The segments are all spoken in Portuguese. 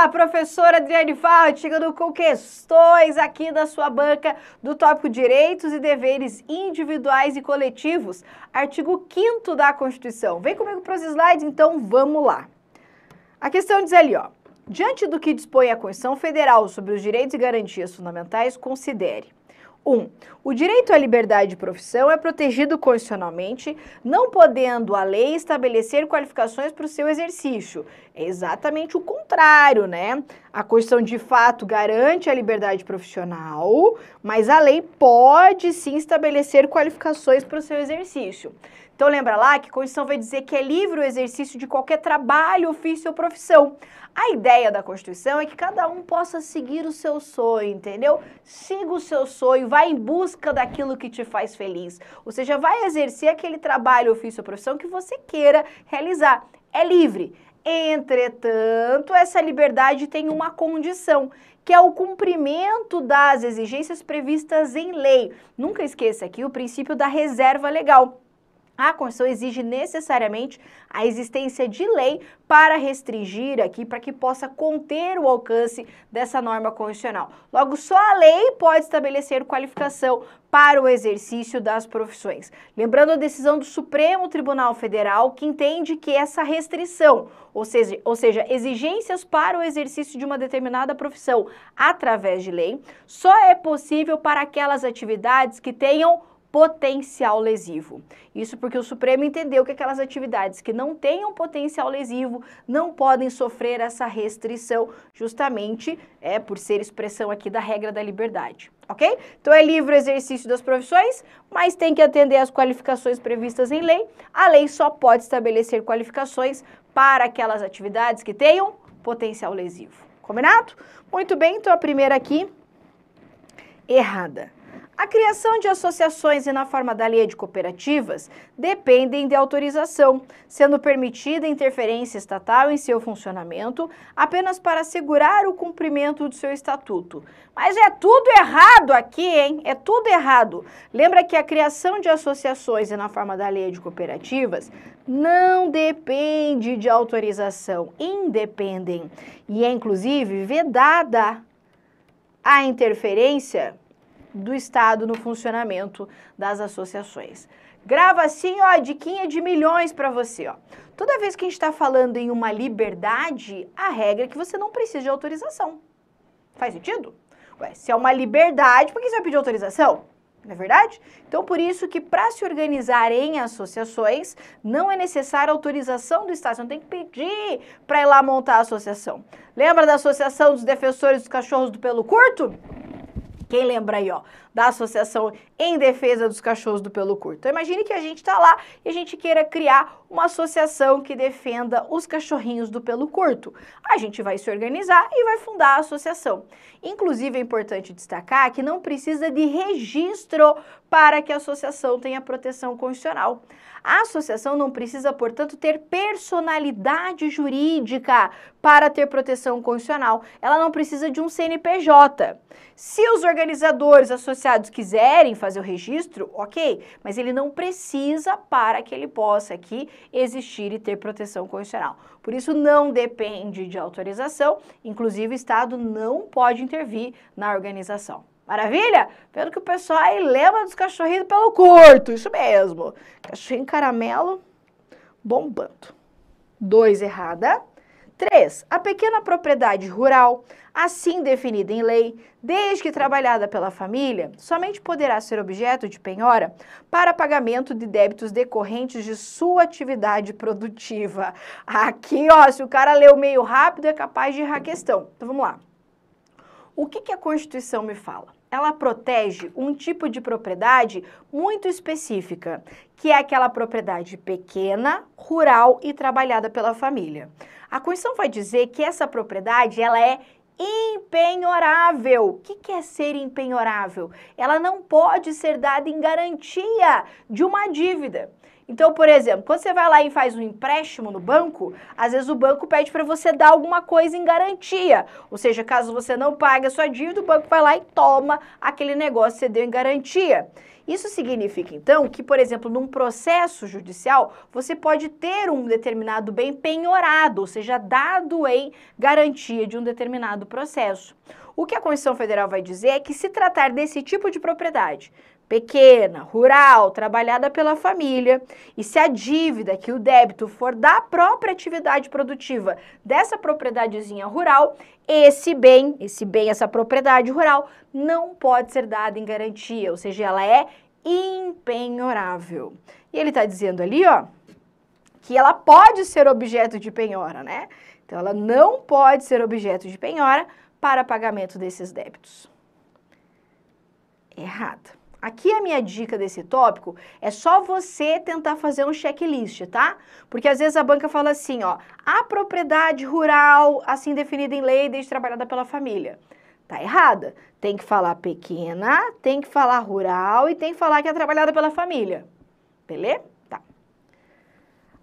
Olá, professora Adriane Falt, chegando com questões aqui da sua banca do tópico Direitos e Deveres Individuais e Coletivos, artigo 5º da Constituição. Vem comigo para os slides, então vamos lá. A questão diz ali, ó, diante do que dispõe a Constituição Federal sobre os direitos e garantias fundamentais, considere. 1. O direito à liberdade de profissão é protegido constitucionalmente, não podendo a lei estabelecer qualificações para o seu exercício. É exatamente o contrário, né? A Constituição, de fato, garante a liberdade profissional, mas a lei pode, sim, estabelecer qualificações para o seu exercício. Então, lembra lá que a Constituição vai dizer que é livre o exercício de qualquer trabalho, ofício ou profissão. A ideia da Constituição é que cada um possa seguir o seu sonho, entendeu? Siga o seu sonho, vai em busca daquilo que te faz feliz. Ou seja, vai exercer aquele trabalho, ofício ou profissão que você queira realizar. É livre. Entretanto, essa liberdade tem uma condição, que é o cumprimento das exigências previstas em lei. Nunca esqueça aqui o princípio da reserva legal. A Constituição exige necessariamente a existência de lei para restringir aqui, para que possa conter o alcance dessa norma constitucional. Logo, só a lei pode estabelecer qualificação para o exercício das profissões. Lembrando a decisão do Supremo Tribunal Federal, que entende que essa restrição, ou seja, exigências para o exercício de uma determinada profissão através de lei, só é possível para aquelas atividades que tenham potencial lesivo. Isso porque o Supremo entendeu que aquelas atividades que não tenham potencial lesivo não podem sofrer essa restrição, justamente por ser expressão aqui da regra da liberdade, ok? Então é livre o exercício das profissões, mas tem que atender às qualificações previstas em lei. A lei só pode estabelecer qualificações para aquelas atividades que tenham potencial lesivo. Combinado? Muito bem, então a primeira aqui, errada. A criação de associações e na forma da lei de cooperativas dependem de autorização, sendo permitida interferência estatal em seu funcionamento apenas para assegurar o cumprimento do seu estatuto. Mas é tudo errado aqui, hein? É tudo errado. Lembra que a criação de associações e na forma da lei de cooperativas não depende de autorização, independem. E é inclusive vedada a interferência do Estado no funcionamento das associações. Grava assim, ó, diquinha de milhões para você, ó. Toda vez que a gente está falando em uma liberdade, a regra é que você não precisa de autorização. Faz sentido? Ué, se é uma liberdade, por que você vai pedir autorização? Não é verdade? Então, por isso que para se organizar em associações, não é necessária autorização do Estado. Você não tem que pedir para ir lá montar a associação. Lembra da Associação dos Defensores dos Cachorros do Pelo Curto? Quem lembra aí, ó, da Associação em Defesa dos Cachorros do Pelo Curto? Então, imagine que a gente está lá e a gente queira criar uma associação que defenda os cachorrinhos do pelo curto. A gente vai se organizar e vai fundar a associação. Inclusive, é importante destacar que não precisa de registro para que a associação tenha proteção constitucional. A associação não precisa, portanto, ter personalidade jurídica para ter proteção constitucional. Ela não precisa de um CNPJ. Se os organizadores associados quiserem fazer o registro, ok, mas ele não precisa para que ele possa aqui existir e ter proteção constitucional. Por isso, não depende de autorização, inclusive o Estado não pode intervir na organização. Maravilha? Vendo que o pessoal aí lembra dos cachorrinhos pelo curto, isso mesmo. Cachorrinho caramelo bombando. 2, errada. 3, a pequena propriedade rural, assim definida em lei, desde que trabalhada pela família, somente poderá ser objeto de penhora para pagamento de débitos decorrentes de sua atividade produtiva. Aqui, ó, se o cara leu meio rápido, é capaz de errar a questão. Então, vamos lá. O que a Constituição me fala? Ela protege um tipo de propriedade muito específica, que é aquela propriedade pequena, rural e trabalhada pela família. A Constituição vai dizer que essa propriedade, ela é impenhorável. O que é ser impenhorável? Ela não pode ser dada em garantia de uma dívida. Então, por exemplo, quando você vai lá e faz um empréstimo no banco, às vezes o banco pede para você dar alguma coisa em garantia. Ou seja, caso você não pague a sua dívida, o banco vai lá e toma aquele negócio que você deu em garantia. Isso significa, então, que, por exemplo, num processo judicial, você pode ter um determinado bem penhorado, ou seja, dado em garantia de um determinado processo. O que a Constituição Federal vai dizer é que se tratar desse tipo de propriedade, pequena, rural, trabalhada pela família, e se a dívida, que o débito for da própria atividade produtiva dessa propriedadezinha rural, esse bem, essa propriedade rural, não pode ser dada em garantia, ou seja, ela é impenhorável. E ele está dizendo ali, ó, que ela pode ser objeto de penhora, né? Então, ela não pode ser objeto de penhora para pagamento desses débitos. Errado. Aqui a minha dica desse tópico é só você tentar fazer um checklist, tá? Porque às vezes a banca fala assim, ó, a propriedade rural, assim definida em lei, desde trabalhada pela família. Tá errada. Tem que falar pequena, tem que falar rural e tem que falar que é trabalhada pela família. Beleza? Tá.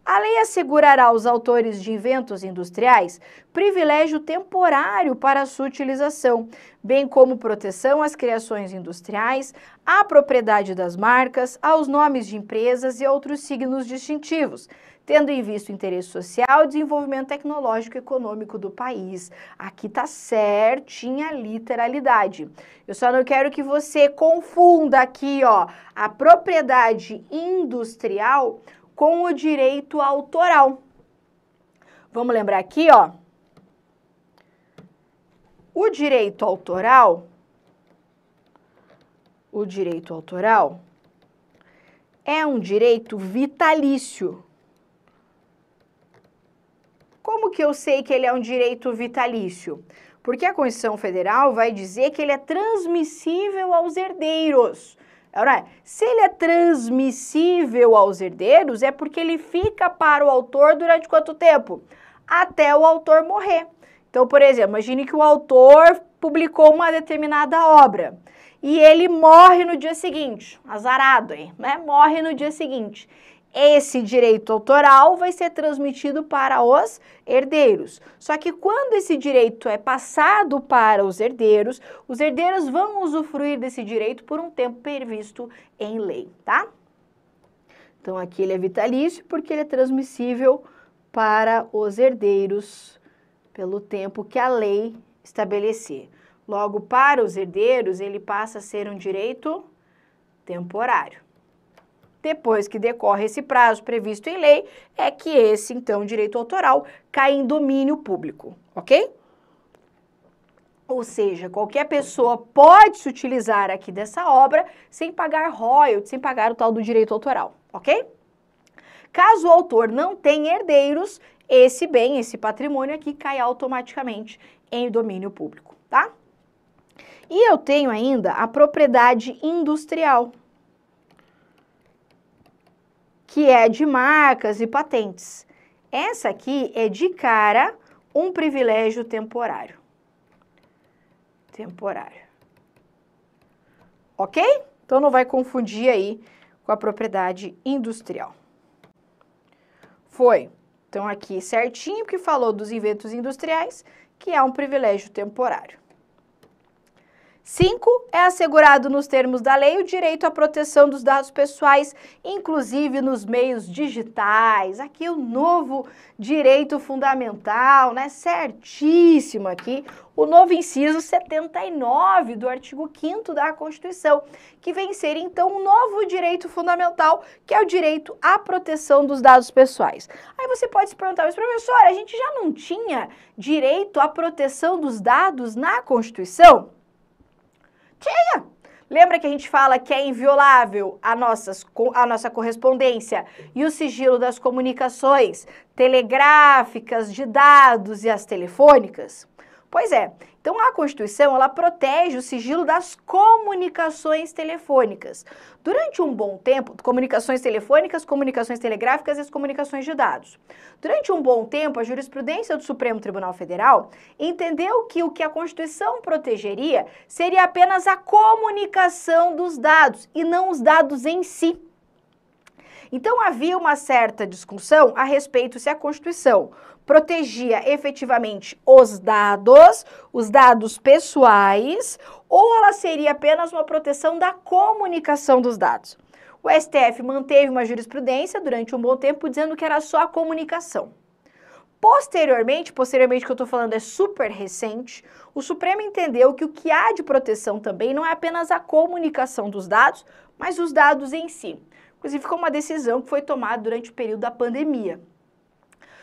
A lei assegurará aos autores de inventos industriais privilégio temporário para a sua utilização, bem como proteção às criações industriais, à propriedade das marcas, aos nomes de empresas e outros signos distintivos, tendo em vista o interesse social e desenvolvimento tecnológico e econômico do país. Aqui tá certinha a literalidade. Eu só não quero que você confunda aqui, ó, a propriedade industrial com o direito autoral. Vamos lembrar aqui, ó. O direito autoral é um direito vitalício. Como que eu sei que ele é um direito vitalício? Porque a Constituição Federal vai dizer que ele é transmissível aos herdeiros. Ora, se ele é transmissível aos herdeiros, é porque ele fica para o autor durante quanto tempo? Até o autor morrer. Então, por exemplo, imagine que o autor publicou uma determinada obra e ele morre no dia seguinte, azarado aí, né? Morre no dia seguinte. Esse direito autoral vai ser transmitido para os herdeiros. Só que quando esse direito é passado para os herdeiros vão usufruir desse direito por um tempo previsto em lei, tá? Então, aqui ele é vitalício porque ele é transmissível para os herdeiros pelo tempo que a lei estabelecer. Logo, para os herdeiros, ele passa a ser um direito temporário. Depois que decorre esse prazo previsto em lei, é que esse, então, direito autoral cai em domínio público, ok? Ou seja, qualquer pessoa pode se utilizar aqui dessa obra sem pagar royalties, sem pagar o tal do direito autoral, ok? Caso o autor não tenha herdeiros, esse bem, esse patrimônio aqui cai automaticamente em domínio público, tá? E eu tenho ainda a propriedade industrial, que é de marcas e patentes. Essa aqui é de cara um privilégio temporário. Ok? Então não vai confundir aí com a propriedade industrial. Foi. Então aqui certinho que falou dos inventos industriais, que é um privilégio temporário. 5. É assegurado nos termos da lei o direito à proteção dos dados pessoais, inclusive nos meios digitais. Aqui o novo direito fundamental, né? Certíssimo aqui. O novo inciso 79 do artigo 5º da Constituição, que vem ser, então, um novo direito fundamental, que é o direito à proteção dos dados pessoais. Aí você pode se perguntar, mas professora, a gente já não tinha direito à proteção dos dados na Constituição? Tinha! Lembra que a gente fala que é inviolável a nossa correspondência e o sigilo das comunicações telegráficas, de dados e as telefônicas? Pois é, então a Constituição, ela protege o sigilo das comunicações telefônicas. Durante um bom tempo, comunicações telefônicas, comunicações telegráficas e as comunicações de dados. Durante um bom tempo, a jurisprudência do Supremo Tribunal Federal entendeu que o que a Constituição protegeria seria apenas a comunicação dos dados e não os dados em si. Então havia uma certa discussão a respeito se a Constituição protegia efetivamente os dados pessoais, ou ela seria apenas uma proteção da comunicação dos dados. O STF manteve uma jurisprudência durante um bom tempo dizendo que era só a comunicação. Posteriormente que eu estou falando é super recente, o Supremo entendeu que o que há de proteção também não é apenas a comunicação dos dados, mas os dados em si. Inclusive, ficou uma decisão que foi tomada durante o período da pandemia.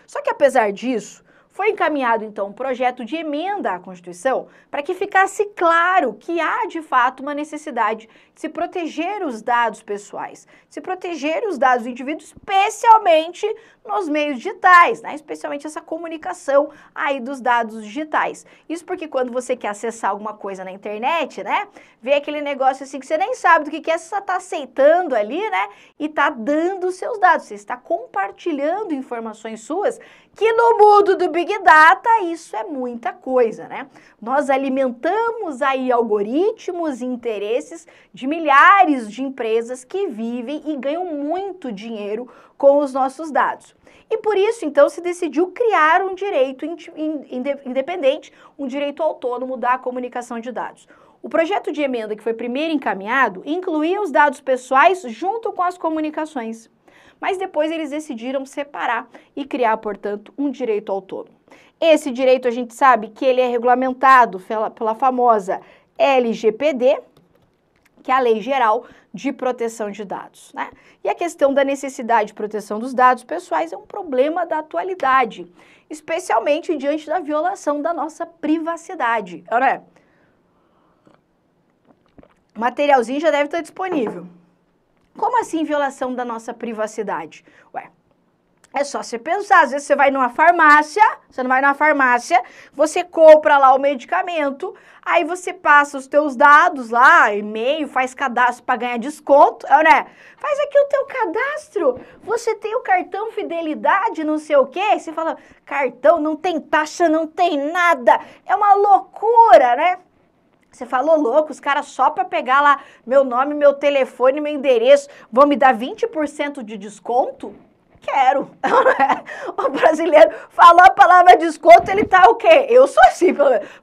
Só que, apesar disso, foi encaminhado, então, um projeto de emenda à Constituição para que ficasse claro que há, de fato, uma necessidade de se proteger os dados pessoais, de se proteger os dados do indivíduo, especialmente nos meios digitais, né? Especialmente essa comunicação aí dos dados digitais. Isso porque quando você quer acessar alguma coisa na internet, né? Vê aquele negócio assim que você nem sabe do que é, você só está aceitando ali, né? E está dando os seus dados, você está compartilhando informações suas, que no mundo do Big Data isso é muita coisa, né? Nós alimentamos aí algoritmos e interesses de milhares de empresas que vivem e ganham muito dinheiro com os nossos dados. E por isso, então, se decidiu criar um direito independente, um direito autônomo da comunicação de dados. O projeto de emenda que foi primeiro encaminhado incluía os dados pessoais junto com as comunicações. Mas depois eles decidiram separar e criar, portanto, um direito autônomo. Esse direito a gente sabe que ele é regulamentado pela famosa LGPD, que é a Lei Geral de Proteção de Dados, né? E a questão da necessidade de proteção dos dados pessoais é um problema da atualidade, especialmente diante da violação da nossa privacidade, né? O materialzinho já deve estar disponível. Como assim violação da nossa privacidade? Ué, é só você pensar, às vezes você vai numa farmácia, você não vai numa farmácia, você compra lá o medicamento, aí você passa os teus dados lá, e-mail, faz cadastro para ganhar desconto, né? Faz aqui o teu cadastro, você tem o cartão fidelidade, não sei o quê, você fala, cartão, não tem taxa, não tem nada, é uma loucura, né? Você falou louco, os caras só para pegar lá meu nome, meu telefone, meu endereço, vão me dar 20% de desconto? Quero. O brasileiro falou a palavra desconto, ele tá o quê? Eu sou assim,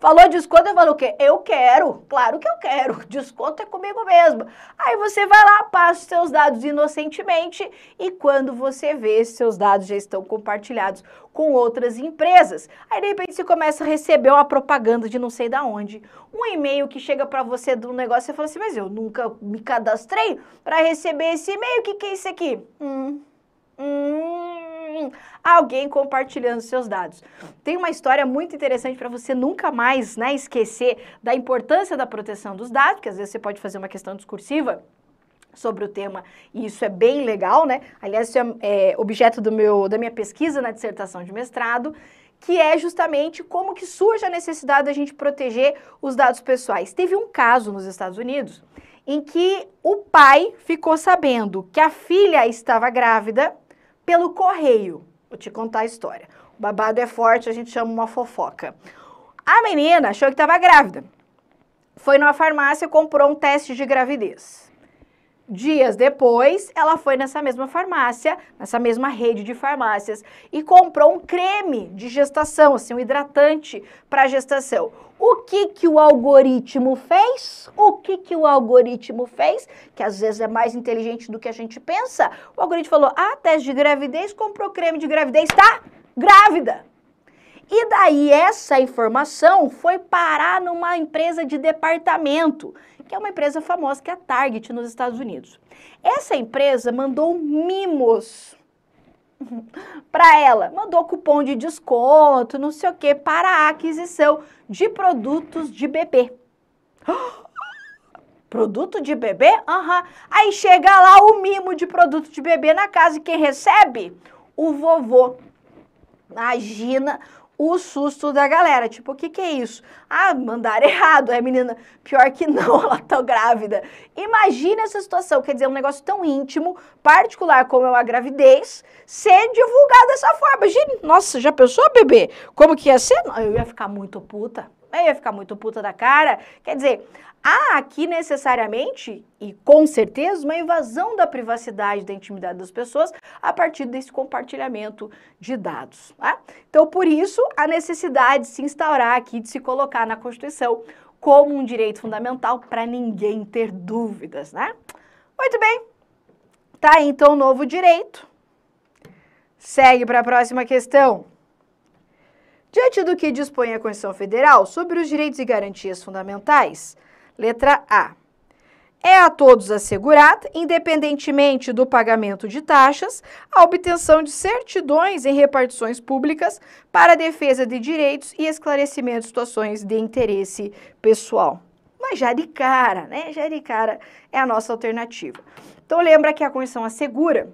falou desconto, eu falo o quê? Eu quero, claro que eu quero, desconto é comigo mesmo. Aí você vai lá, passa os seus dados inocentemente e quando você vê, seus dados já estão compartilhados com outras empresas. Aí de repente você começa a receber uma propaganda de não sei da onde, um e-mail que chega para você do negócio, você fala assim, mas eu nunca me cadastrei para receber esse e-mail, o que é isso aqui? Alguém compartilhando seus dados. Tem uma história muito interessante para você nunca mais, né, esquecer da importância da proteção dos dados, porque às vezes você pode fazer uma questão discursiva sobre o tema, e isso é bem legal, né? Aliás, isso é objeto da minha pesquisa na dissertação de mestrado, que é justamente como que surge a necessidade da gente proteger os dados pessoais. Teve um caso nos Estados Unidos em que o pai ficou sabendo que a filha estava grávida pelo correio. Vou te contar a história. O babado é forte, a gente chama uma fofoca. A menina achou que estava grávida. Foi numa farmácia e comprou um teste de gravidez. Dias depois, ela foi nessa mesma farmácia, nessa mesma rede de farmácias, e comprou um creme de gestação, assim, um hidratante para gestação. O que o algoritmo fez? O algoritmo fez? Que às vezes é mais inteligente do que a gente pensa. O algoritmo falou, teste de gravidez, comprou creme de gravidez, tá grávida. E daí essa informação foi parar numa empresa de departamento, que é uma empresa famosa, que é a Target, nos Estados Unidos. Essa empresa mandou mimos para ela, mandou cupom de desconto, não sei o que, para a aquisição de produtos de bebê. Produto de bebê? Aí chega lá o mimo de produto de bebê na casa e quem recebe? O vovô. Imagina o susto da galera, tipo, o que é isso? Mandaram errado, a menina, pior que não, ela tá grávida. Imagina essa situação, quer dizer, um negócio tão íntimo, particular como é uma gravidez, ser divulgado dessa forma. Imagina, nossa, já pensou, bebê? Como que ia ser? Eu ia ficar muito puta. Eu ia ficar muito puta da cara. Quer dizer, Há aqui necessariamente, e com certeza, uma invasão da privacidade, da intimidade das pessoas a partir desse compartilhamento de dados. Tá? Então, por isso, a necessidade de se instaurar aqui, de se colocar na Constituição como um direito fundamental para ninguém ter dúvidas, né? Muito bem. Tá aí, então, o novo direito. Segue para a próxima questão. Diante do que dispõe a Constituição Federal sobre os direitos e garantias fundamentais, letra A. É a todos assegurada, independentemente do pagamento de taxas, a obtenção de certidões em repartições públicas para a defesa de direitos e esclarecimento de situações de interesse pessoal. Mas já de cara, né? Já de cara é a nossa alternativa. Então lembra que a Constituição assegura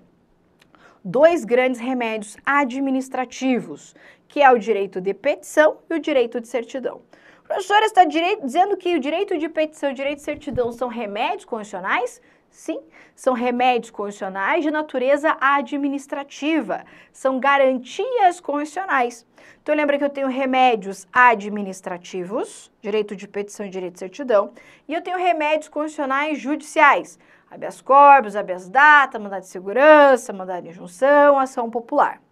dois grandes remédios administrativos, que é o direito de petição e o direito de certidão. A professora está dizendo que o direito de petição e o direito de certidão são remédios constitucionais? Sim, são remédios constitucionais de natureza administrativa, são garantias constitucionais. Então lembra que eu tenho remédios administrativos, direito de petição e direito de certidão, e eu tenho remédios constitucionais judiciais, habeas corpus, habeas data, mandado de segurança, mandado de injunção, ação popular.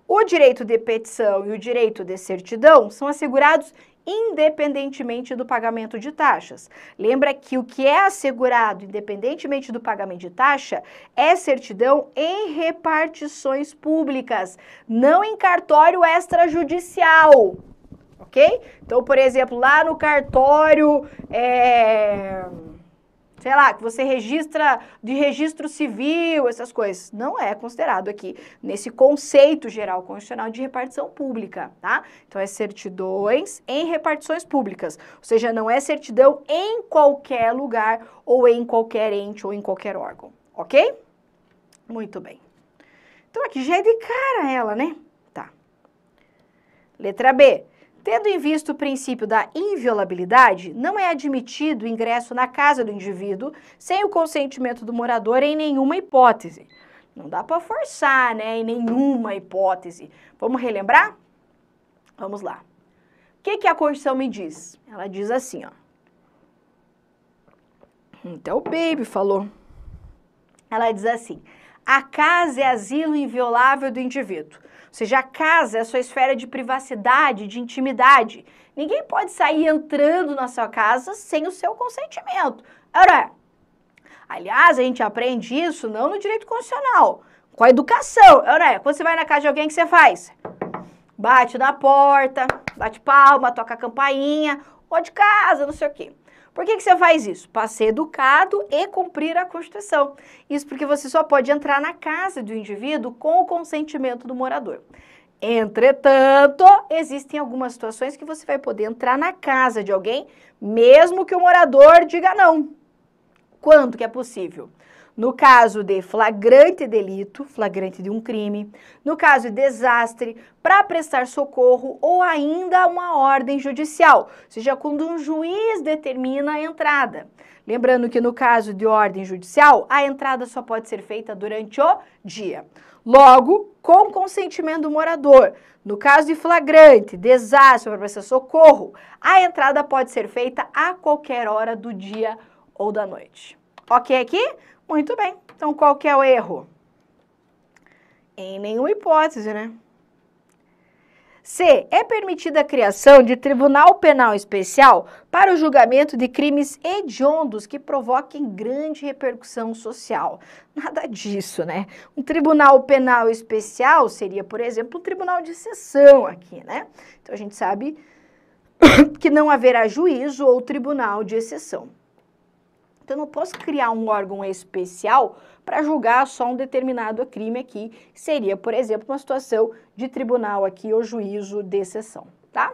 O direito de petição e o direito de certidão são assegurados independentemente do pagamento de taxas. Lembra que o que é assegurado independentemente do pagamento de taxa é certidão em repartições públicas, não em cartório extrajudicial, ok? Então, por exemplo, lá no cartório, sei lá, que você registra de registro civil, essas coisas, não é considerado aqui nesse conceito geral constitucional de repartição pública, tá? Então, é certidões em repartições públicas, ou seja, não é certidão em qualquer lugar, ou em qualquer ente, ou em qualquer órgão, ok? Muito bem. Então, aqui já é de cara ela, né? Tá. Letra B. Tendo em vista o princípio da inviolabilidade, não é admitido o ingresso na casa do indivíduo sem o consentimento do morador em nenhuma hipótese. Não dá para forçar, né? Em nenhuma hipótese. Vamos relembrar? Vamos lá. O que a Constituição me diz? Ela diz assim, ó. Então o Baby falou. Ela diz assim: a casa é asilo inviolável do indivíduo. Ou seja, a casa é a sua esfera de privacidade, de intimidade. Ninguém pode sair entrando na sua casa sem o seu consentimento. Ora, aliás, a gente aprende isso não no direito constitucional, com a educação. Ora, quando você vai na casa de alguém, o que você faz? Bate na porta, bate palma, toca a campainha, ou de casa, não sei o quê. Por que você faz isso? Para ser educado e cumprir a Constituição. Isso porque você só pode entrar na casa do indivíduo com o consentimento do morador. Entretanto, existem algumas situações que você vai poder entrar na casa de alguém, mesmo que o morador diga não. Quando que é possível? No caso de flagrante delito, flagrante de um crime, no caso de desastre, para prestar socorro ou ainda uma ordem judicial, ou seja, quando um juiz determina a entrada. Lembrando que no caso de ordem judicial, a entrada só pode ser feita durante o dia. Logo, com consentimento do morador. No caso de flagrante, desastre para prestar socorro, a entrada pode ser feita a qualquer hora do dia ou da noite. Ok aqui? Muito bem. Então, qual que é o erro? Em nenhuma hipótese, né? C. É permitida a criação de tribunal penal especial para o julgamento de crimes hediondos que provoquem grande repercussão social. Nada disso, né? Um tribunal penal especial seria, por exemplo, um tribunal de exceção aqui, né? Então, a gente sabe que não haverá juízo ou tribunal de exceção. Então, eu não posso criar um órgão especial para julgar só um determinado crime aqui, que seria, por exemplo, uma situação de tribunal aqui ou juízo de exceção, tá?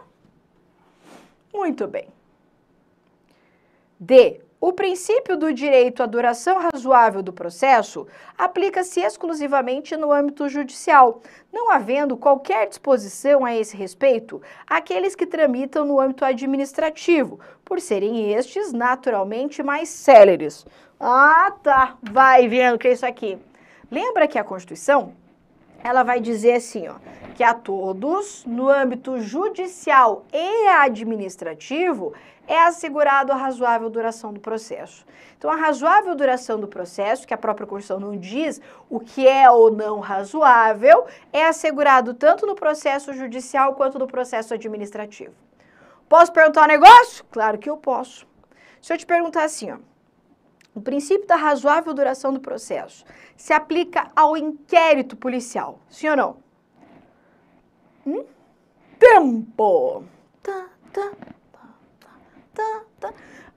Muito bem. D. O princípio do direito à duração razoável do processo aplica-se exclusivamente no âmbito judicial, não havendo qualquer disposição a esse respeito àqueles que tramitam no âmbito administrativo, por serem estes naturalmente mais céleres. Ah, tá, vai vendo que é isso aqui. Lembra que a Constituição, ela vai dizer assim, ó, que a todos, no âmbito judicial e administrativo, é assegurado a razoável duração do processo. Então, a razoável duração do processo, que a própria Constituição não diz o que é ou não razoável, é assegurado tanto no processo judicial quanto no processo administrativo. Posso perguntar um negócio? Claro que eu posso. Se eu te perguntar assim, ó, o princípio da razoável duração do processo se aplica ao inquérito policial, sim ou não? Tempo!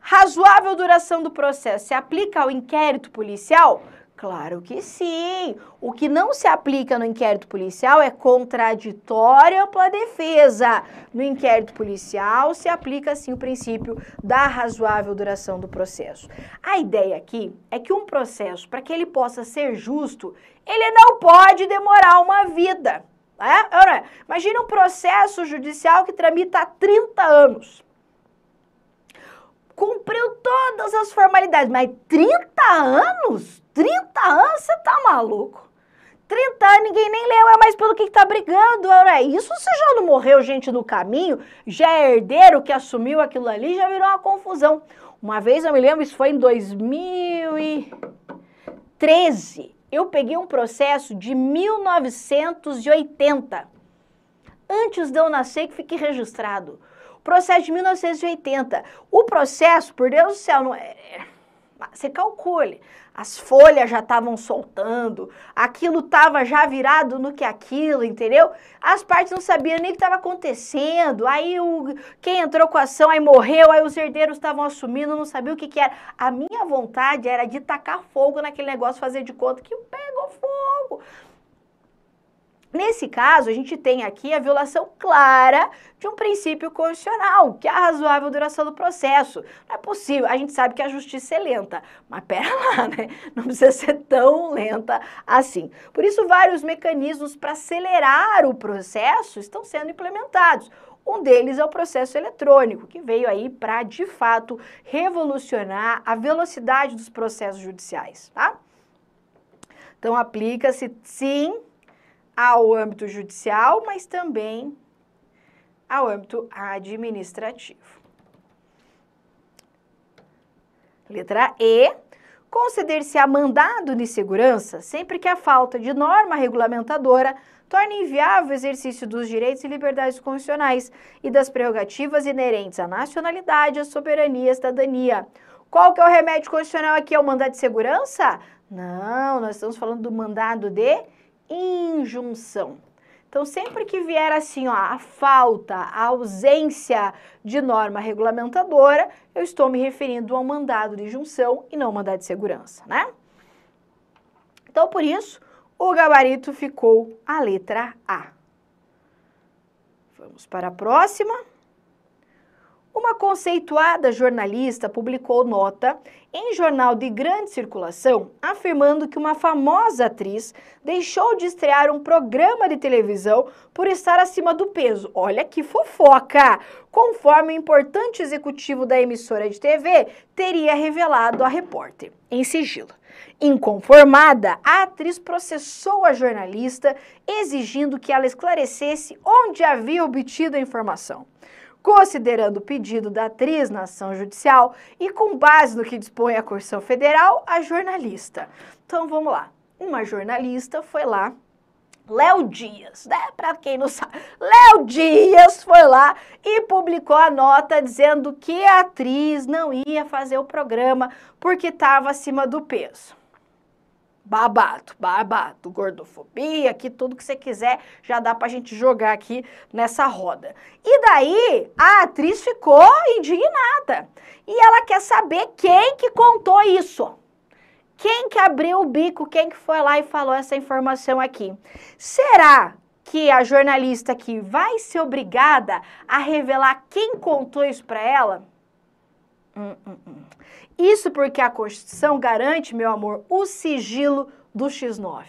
Razoável duração do processo se aplica ao inquérito policial? Claro que sim. O que não se aplica no inquérito policial é contraditório à ampla defesa. No inquérito policial se aplica, sim, o princípio da razoável duração do processo. A ideia aqui é que um processo, para que ele possa ser justo, ele não pode demorar uma vida. Imagina um processo judicial que tramita há 30 anos. Cumpriu todas as formalidades, mas 30 anos? 30 anos? Você tá maluco? 30 anos, ninguém nem lembra mais pelo que tá brigando. Isso você já não morreu gente no caminho? Já é herdeiro que assumiu aquilo ali, já virou uma confusão. Uma vez eu me lembro, isso foi em 2013. Eu peguei um processo de 1980. Antes de eu nascer, que fique registrado. Processo de 1980. O processo, por Deus do céu, não é... Você calcule. As folhas já estavam soltando, aquilo estava já virado no que aquilo, entendeu? As partes não sabiam nem o que estava acontecendo, aí quem entrou com a ação, aí morreu, aí os herdeiros estavam assumindo, não sabiam o que era. A minha vontade era de tacar fogo naquele negócio, fazer de conta que pegou fogo. Nesse caso, a gente tem aqui a violação clara de um princípio constitucional, que é a razoável duração do processo. Não é possível, a gente sabe que a justiça é lenta, mas pera lá, né? Não precisa ser tão lenta assim. Por isso, vários mecanismos para acelerar o processo estão sendo implementados. Um deles é o processo eletrônico, que veio aí para, de fato, revolucionar a velocidade dos processos judiciais, tá? Então, aplica-se, sim, ao âmbito judicial, mas também ao âmbito administrativo. Letra E. Conceder-se-á mandado de segurança sempre que a falta de norma regulamentadora torne inviável o exercício dos direitos e liberdades constitucionais e das prerrogativas inerentes à nacionalidade, à soberania e à cidadania. Qual que é o remédio constitucional aqui? É o mandado de segurança? Não, nós estamos falando do mandado de injunção. Então, sempre que vier assim, ó, a falta, a ausência de norma regulamentadora, eu estou me referindo ao mandado de injunção e não ao mandado de segurança, né? Então, por isso, o gabarito ficou a letra A. Vamos para a próxima. Uma conceituada jornalista publicou nota em jornal de grande circulação afirmando que uma famosa atriz deixou de estrear um programa de televisão por estar acima do peso. Olha que fofoca! Conforme o importante executivo da emissora de TV teria revelado à repórter, em sigilo. Inconformada, a atriz processou a jornalista, exigindo que ela esclarecesse onde havia obtido a informação. Considerando o pedido da atriz na ação judicial e com base no que dispõe a Constituição Federal, a jornalista. Então, vamos lá. Uma jornalista foi lá, Léo Dias, né? Para quem não sabe, Léo Dias foi lá e publicou a nota dizendo que a atriz não ia fazer o programa porque estava acima do peso. Babado, gordofobia, aqui tudo que você quiser, já dá pra gente jogar aqui nessa roda. E daí, a atriz ficou indignada. E ela quer saber quem que contou isso. Quem que abriu o bico, quem que foi lá e falou essa informação aqui. Será que a jornalista aqui vai ser obrigada a revelar quem contou isso pra ela? Isso porque a Constituição garante, meu amor, o sigilo do X9.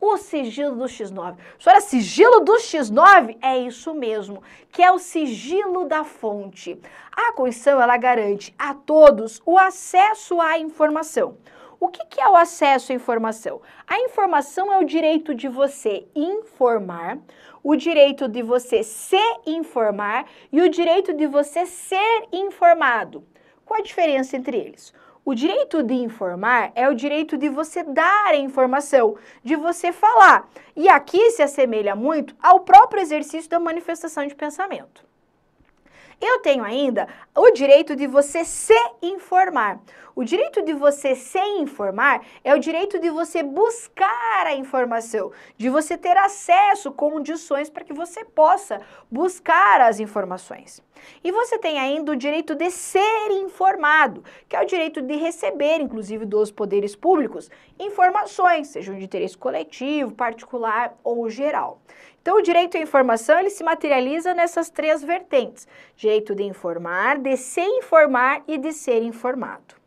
O sigilo do X9. Senhora, sigilo do X9 é isso mesmo, que é o sigilo da fonte. A Constituição, ela garante a todos o acesso à informação. O que é o acesso à informação? A informação é o direito de você informar, o direito de você se informar e o direito de você ser informado. Qual a diferença entre eles? O direito de informar é o direito de você dar a informação, de você falar. E aqui se assemelha muito ao próprio exercício da manifestação de pensamento. Eu tenho ainda o direito de você se informar. O direito de você se informar é o direito de você buscar a informação, de você ter acesso, condições para que você possa buscar as informações. E você tem ainda o direito de ser informado, que é o direito de receber, inclusive dos poderes públicos, informações, sejam de interesse coletivo, particular ou geral. Então, o direito à informação, ele se materializa nessas três vertentes: direito de informar, de se informar e de ser informado.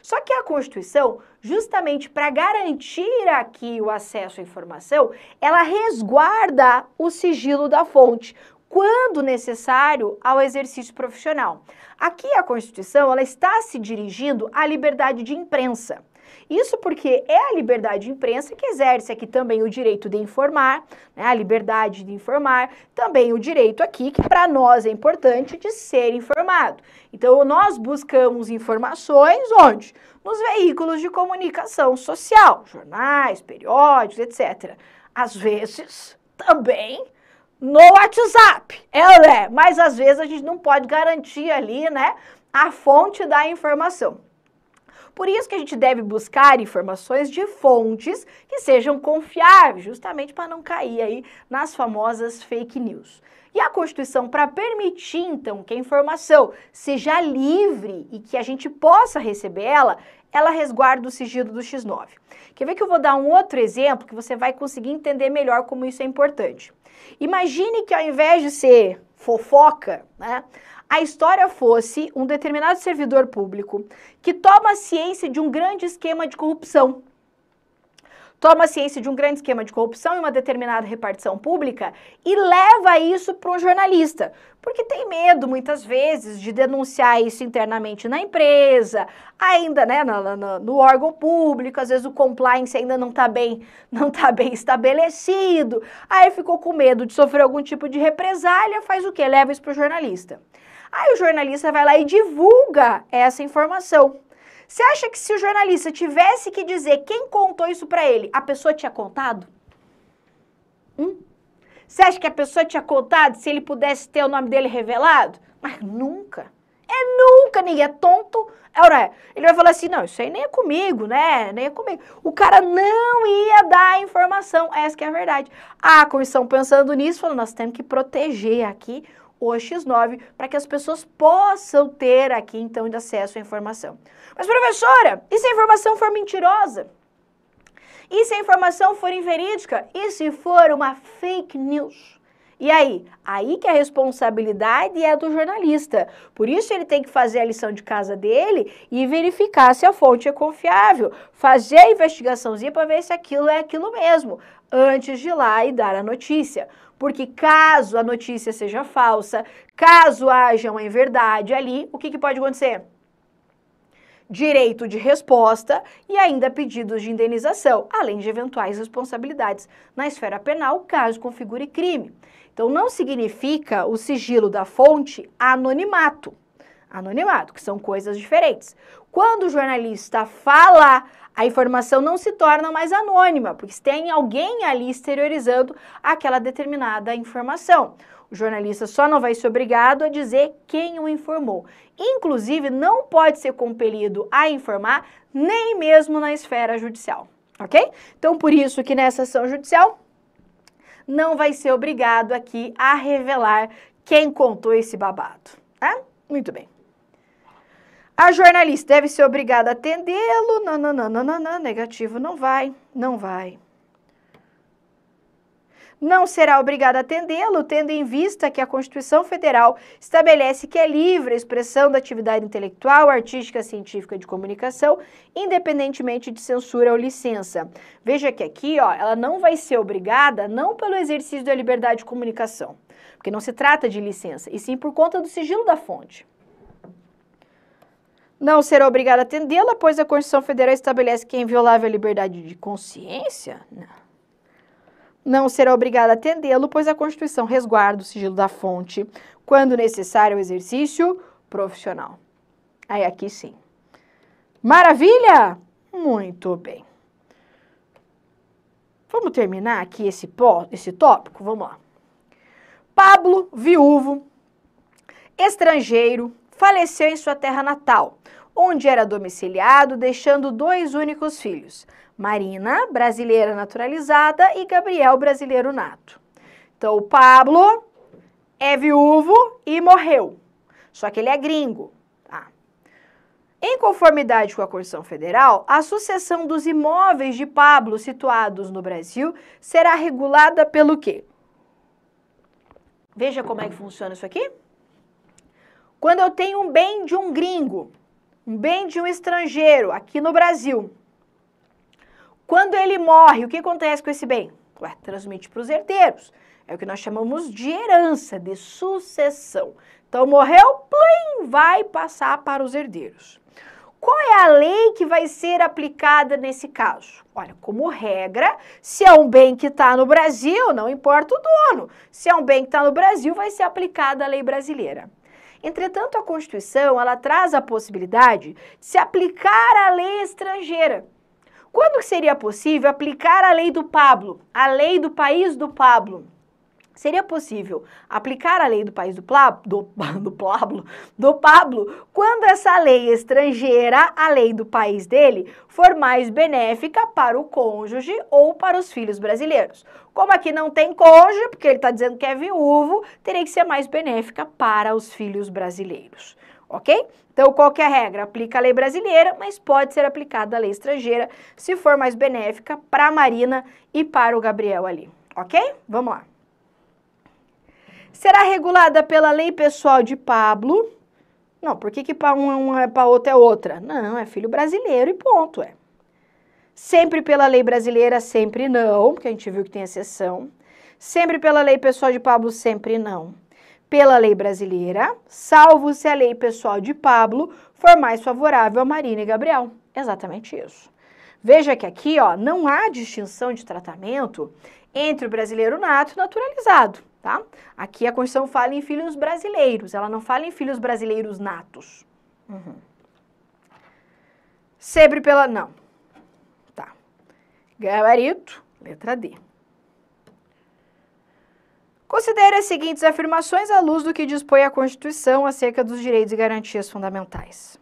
Só que a Constituição, justamente para garantir aqui o acesso à informação, ela resguarda o sigilo da fonte, quando necessário ao exercício profissional. Aqui a Constituição, ela está se dirigindo à liberdade de imprensa. Isso porque é a liberdade de imprensa que exerce aqui também o direito de informar, né, a liberdade de informar, também o direito aqui, que para nós é importante, de ser informado. Então, nós buscamos informações onde? Nos veículos de comunicação social, jornais, periódicos, etc. Às vezes, também no WhatsApp, mas às vezes a gente não pode garantir ali, né, a fonte da informação. Por isso que a gente deve buscar informações de fontes que sejam confiáveis, justamente para não cair aí nas famosas fake news. E a Constituição, para permitir, então, que a informação seja livre e que a gente possa receber ela resguarda o sigilo do X9. Quer ver que eu vou dar um outro exemplo que você vai conseguir entender melhor como isso é importante. Imagine que ao invés de ser fofoca, né, a história fosse um determinado servidor público que toma ciência de um grande esquema de corrupção. Toma ciência de um grande esquema de corrupção em uma determinada repartição pública e leva isso para um jornalista, porque tem medo, muitas vezes, de denunciar isso internamente na empresa, ainda, né, no órgão público, às vezes o compliance ainda não está bem estabelecido, aí ficou com medo de sofrer algum tipo de represália, faz o quê? Leva isso para o jornalista. Aí o jornalista vai lá e divulga essa informação. Você acha que se o jornalista tivesse que dizer quem contou isso para ele, a pessoa tinha contado? Você acha que a pessoa tinha contado se ele pudesse ter o nome dele revelado? Mas nunca. Nunca, ninguém é tonto. Ele vai falar assim, não, isso aí nem é comigo, né? Nem é comigo. O cara não ia dar a informação, essa que é a verdade. A comissão pensando nisso, falou, nós temos que proteger aqui o X9 para que as pessoas possam ter aqui, então, de acesso à informação. Mas, professora, e se a informação for mentirosa? E se a informação for inverídica? E se for uma fake news? E aí? Aí que a responsabilidade é do jornalista. Por isso ele tem que fazer a lição de casa dele e verificar se a fonte é confiável. Fazer a investigaçãozinha para ver se aquilo é aquilo mesmo, antes de ir lá e dar a notícia. Porque caso a notícia seja falsa, caso haja uma inverdade ali, o que pode acontecer? Direito de resposta e ainda pedidos de indenização, além de eventuais responsabilidades na esfera penal, caso configure crime. Então, não significa o sigilo da fonte anonimato. Anonimato, que são coisas diferentes. Quando o jornalista fala, a informação não se torna mais anônima, porque tem alguém ali exteriorizando aquela determinada informação. O jornalista só não vai ser obrigado a dizer quem o informou. Inclusive, não pode ser compelido a informar nem mesmo na esfera judicial, ok? Então, por isso que nessa ação judicial, não vai ser obrigado aqui a revelar quem contou esse babado, tá? Muito bem. A jornalista deve ser obrigada a atendê-lo, negativo, não vai. Não será obrigada a atendê-lo, tendo em vista que a Constituição Federal estabelece que é livre a expressão da atividade intelectual, artística, científica de comunicação, independentemente de censura ou licença. Veja que aqui, ó, ela não vai ser obrigada, não pelo exercício da liberdade de comunicação, porque não se trata de licença, e sim por conta do sigilo da fonte. Não será obrigado a atendê-la, pois a Constituição Federal estabelece que é inviolável a liberdade de consciência? Não. Não será obrigado a atendê-lo, pois a Constituição resguarda o sigilo da fonte, quando necessário o exercício profissional. Aí aqui sim. Maravilha? Muito bem. Vamos terminar aqui esse tópico? Vamos lá. Pablo, viúvo, estrangeiro, faleceu em sua terra natal, onde era domiciliado, deixando 2 únicos filhos, Marina, brasileira naturalizada, e Gabriel, brasileiro nato. Então, o Pablo é viúvo e morreu, só que ele é gringo. Tá? Em conformidade com a Constituição Federal, a sucessão dos imóveis de Pablo situados no Brasil será regulada pelo quê? Veja como é que funciona isso aqui. Quando eu tenho um bem de um gringo, um bem de um estrangeiro aqui no Brasil, quando ele morre, o que acontece com esse bem? Ué, transmite para os herdeiros. É o que nós chamamos de herança, de sucessão. Então, morreu, plim, vai passar para os herdeiros. Qual é a lei que vai ser aplicada nesse caso? Olha, como regra, se é um bem que está no Brasil, não importa o dono. Se é um bem que está no Brasil, vai ser aplicada a lei brasileira. Entretanto, a Constituição, ela traz a possibilidade de se aplicar a lei estrangeira. Quando seria possível aplicar a lei do Pablo, a lei do país do Pablo? Seria possível aplicar a lei do país do Pablo, quando essa lei estrangeira, a lei do país dele, for mais benéfica para o cônjuge ou para os filhos brasileiros. Como aqui não tem cônjuge, porque ele está dizendo que é viúvo, teria que ser mais benéfica para os filhos brasileiros, ok? Então, qual que é a regra? Aplica a lei brasileira, mas pode ser aplicada a lei estrangeira, se for mais benéfica para a Marina e para o Gabriel ali, ok? Vamos lá. Será regulada pela lei pessoal de Pablo. Não, por que para um é para outra é outra? Não, é filho brasileiro e ponto, é. Sempre pela lei brasileira, sempre não, porque a gente viu que tem exceção. Sempre pela lei pessoal de Pablo, sempre não. Pela lei brasileira, salvo se a lei pessoal de Pablo for mais favorável a Marina e Gabriel. Exatamente isso. Veja que aqui, ó, não há distinção de tratamento entre o brasileiro nato e naturalizado. Tá? Aqui a Constituição fala em filhos brasileiros, ela não fala em filhos brasileiros natos. Sempre pela... Não. Tá. Gabarito, letra D. Considere as seguintes afirmações à luz do que dispõe a Constituição acerca dos direitos e garantias fundamentais.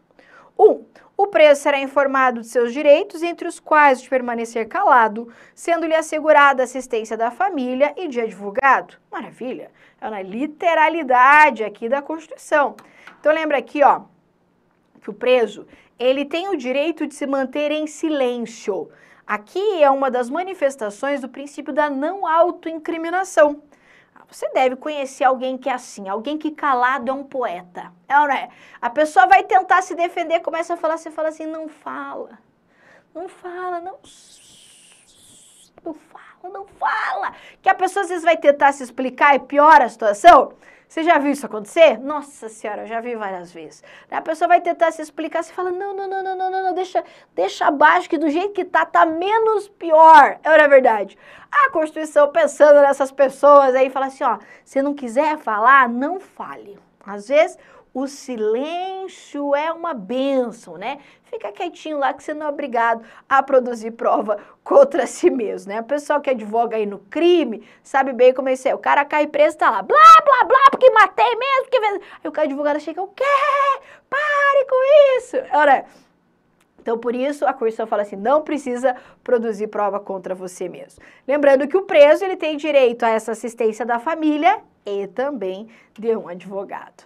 1. O preso será informado de seus direitos, entre os quais de permanecer calado, sendo-lhe assegurada a assistência da família e de advogado. Maravilha! É uma literalidade aqui da Constituição. Então, lembra aqui, ó, que o preso, ele tem o direito de se manter em silêncio. Aqui é uma das manifestações do princípio da não autoincriminação. Você deve conhecer alguém que é assim, alguém que calado é um poeta. É ou não é? A pessoa vai tentar se defender, começa a falar, você fala assim, não fala. Não fala, não. Não fala, não fala. Que a pessoa às vezes vai tentar se explicar e piora a situação. Você já viu isso acontecer? Nossa senhora, eu já vi várias vezes. A pessoa vai tentar se explicar, você fala, não, deixa abaixo, que do jeito que tá menos pior. É na verdade. A Constituição, pensando nessas pessoas aí, fala assim, ó, se não quiser falar, não fale. Às vezes, o silêncio é uma bênção, né? Fica quietinho lá que você não é obrigado a produzir prova contra si mesmo, né? O pessoal que advoga aí no crime sabe bem como é isso é. O cara cai preso, tá lá, blá, blá, blá, porque matei mesmo, porque... Aí o advogado chega, o quê? Pare com isso! Ora, então, por isso, a Constituição fala assim, não precisa produzir prova contra você mesmo. Lembrando que o preso, ele tem direito a essa assistência da família e também de um advogado.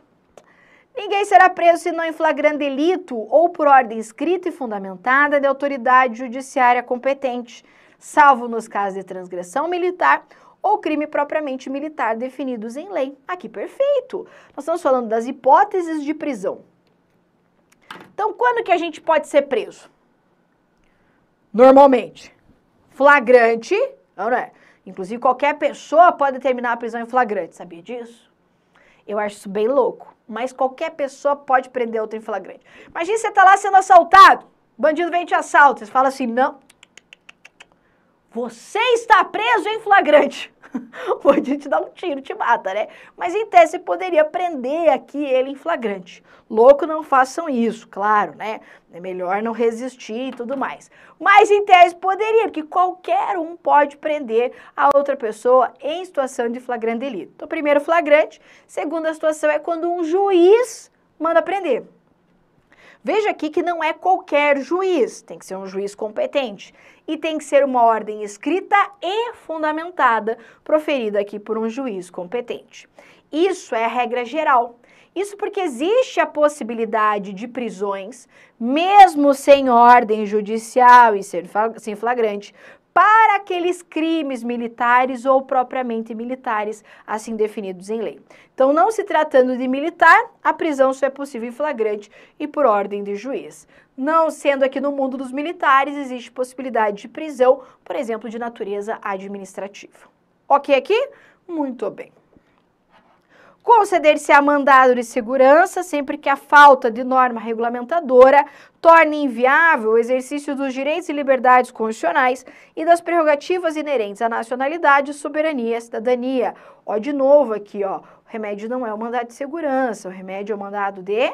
Ninguém será preso senão em flagrante delito ou por ordem escrita e fundamentada de autoridade judiciária competente, salvo nos casos de transgressão militar ou crime propriamente militar definidos em lei. Aqui, perfeito! Nós estamos falando das hipóteses de prisão. Então, quando que a gente pode ser preso? Normalmente, flagrante, não é? Inclusive, qualquer pessoa pode determinar a prisão em flagrante, sabia disso? Eu acho isso bem louco. mas qualquer pessoa pode prender outra em flagrante. Imagina você tá lá sendo assaltado, o bandido vem e te assalta, você fala assim, não, você está preso em flagrante. O bandido te dá um tiro, te mata, né? Mas em tese você poderia prender aqui ele em flagrante. Louco, não façam isso, claro, né? É melhor não resistir e tudo mais. Mas em tese poderia, porque qualquer um pode prender a outra pessoa em situação de flagrante delito. Então, primeiro flagrante, segunda situação é quando um juiz manda prender. Veja aqui que não é qualquer juiz, tem que ser um juiz competente. E tem que ser uma ordem escrita e fundamentada, proferida aqui por um juiz competente. Isso é a regra geral. Isso porque existe a possibilidade de prisões, mesmo sem ordem judicial e sem flagrante, para aqueles crimes militares ou propriamente militares, assim definidos em lei. Então, não se tratando de militar, a prisão só é possível em flagrante e por ordem de juiz. Não sendo aqui no mundo dos militares, existe possibilidade de prisão, por exemplo, de natureza administrativa. Ok aqui? Muito bem. Conceder-se-á mandado de segurança sempre que a falta de norma regulamentadora torne inviável o exercício dos direitos e liberdades constitucionais e das prerrogativas inerentes à nacionalidade, soberania e cidadania. Ó, de novo aqui, ó, o remédio não é o mandado de segurança, o remédio é o mandado de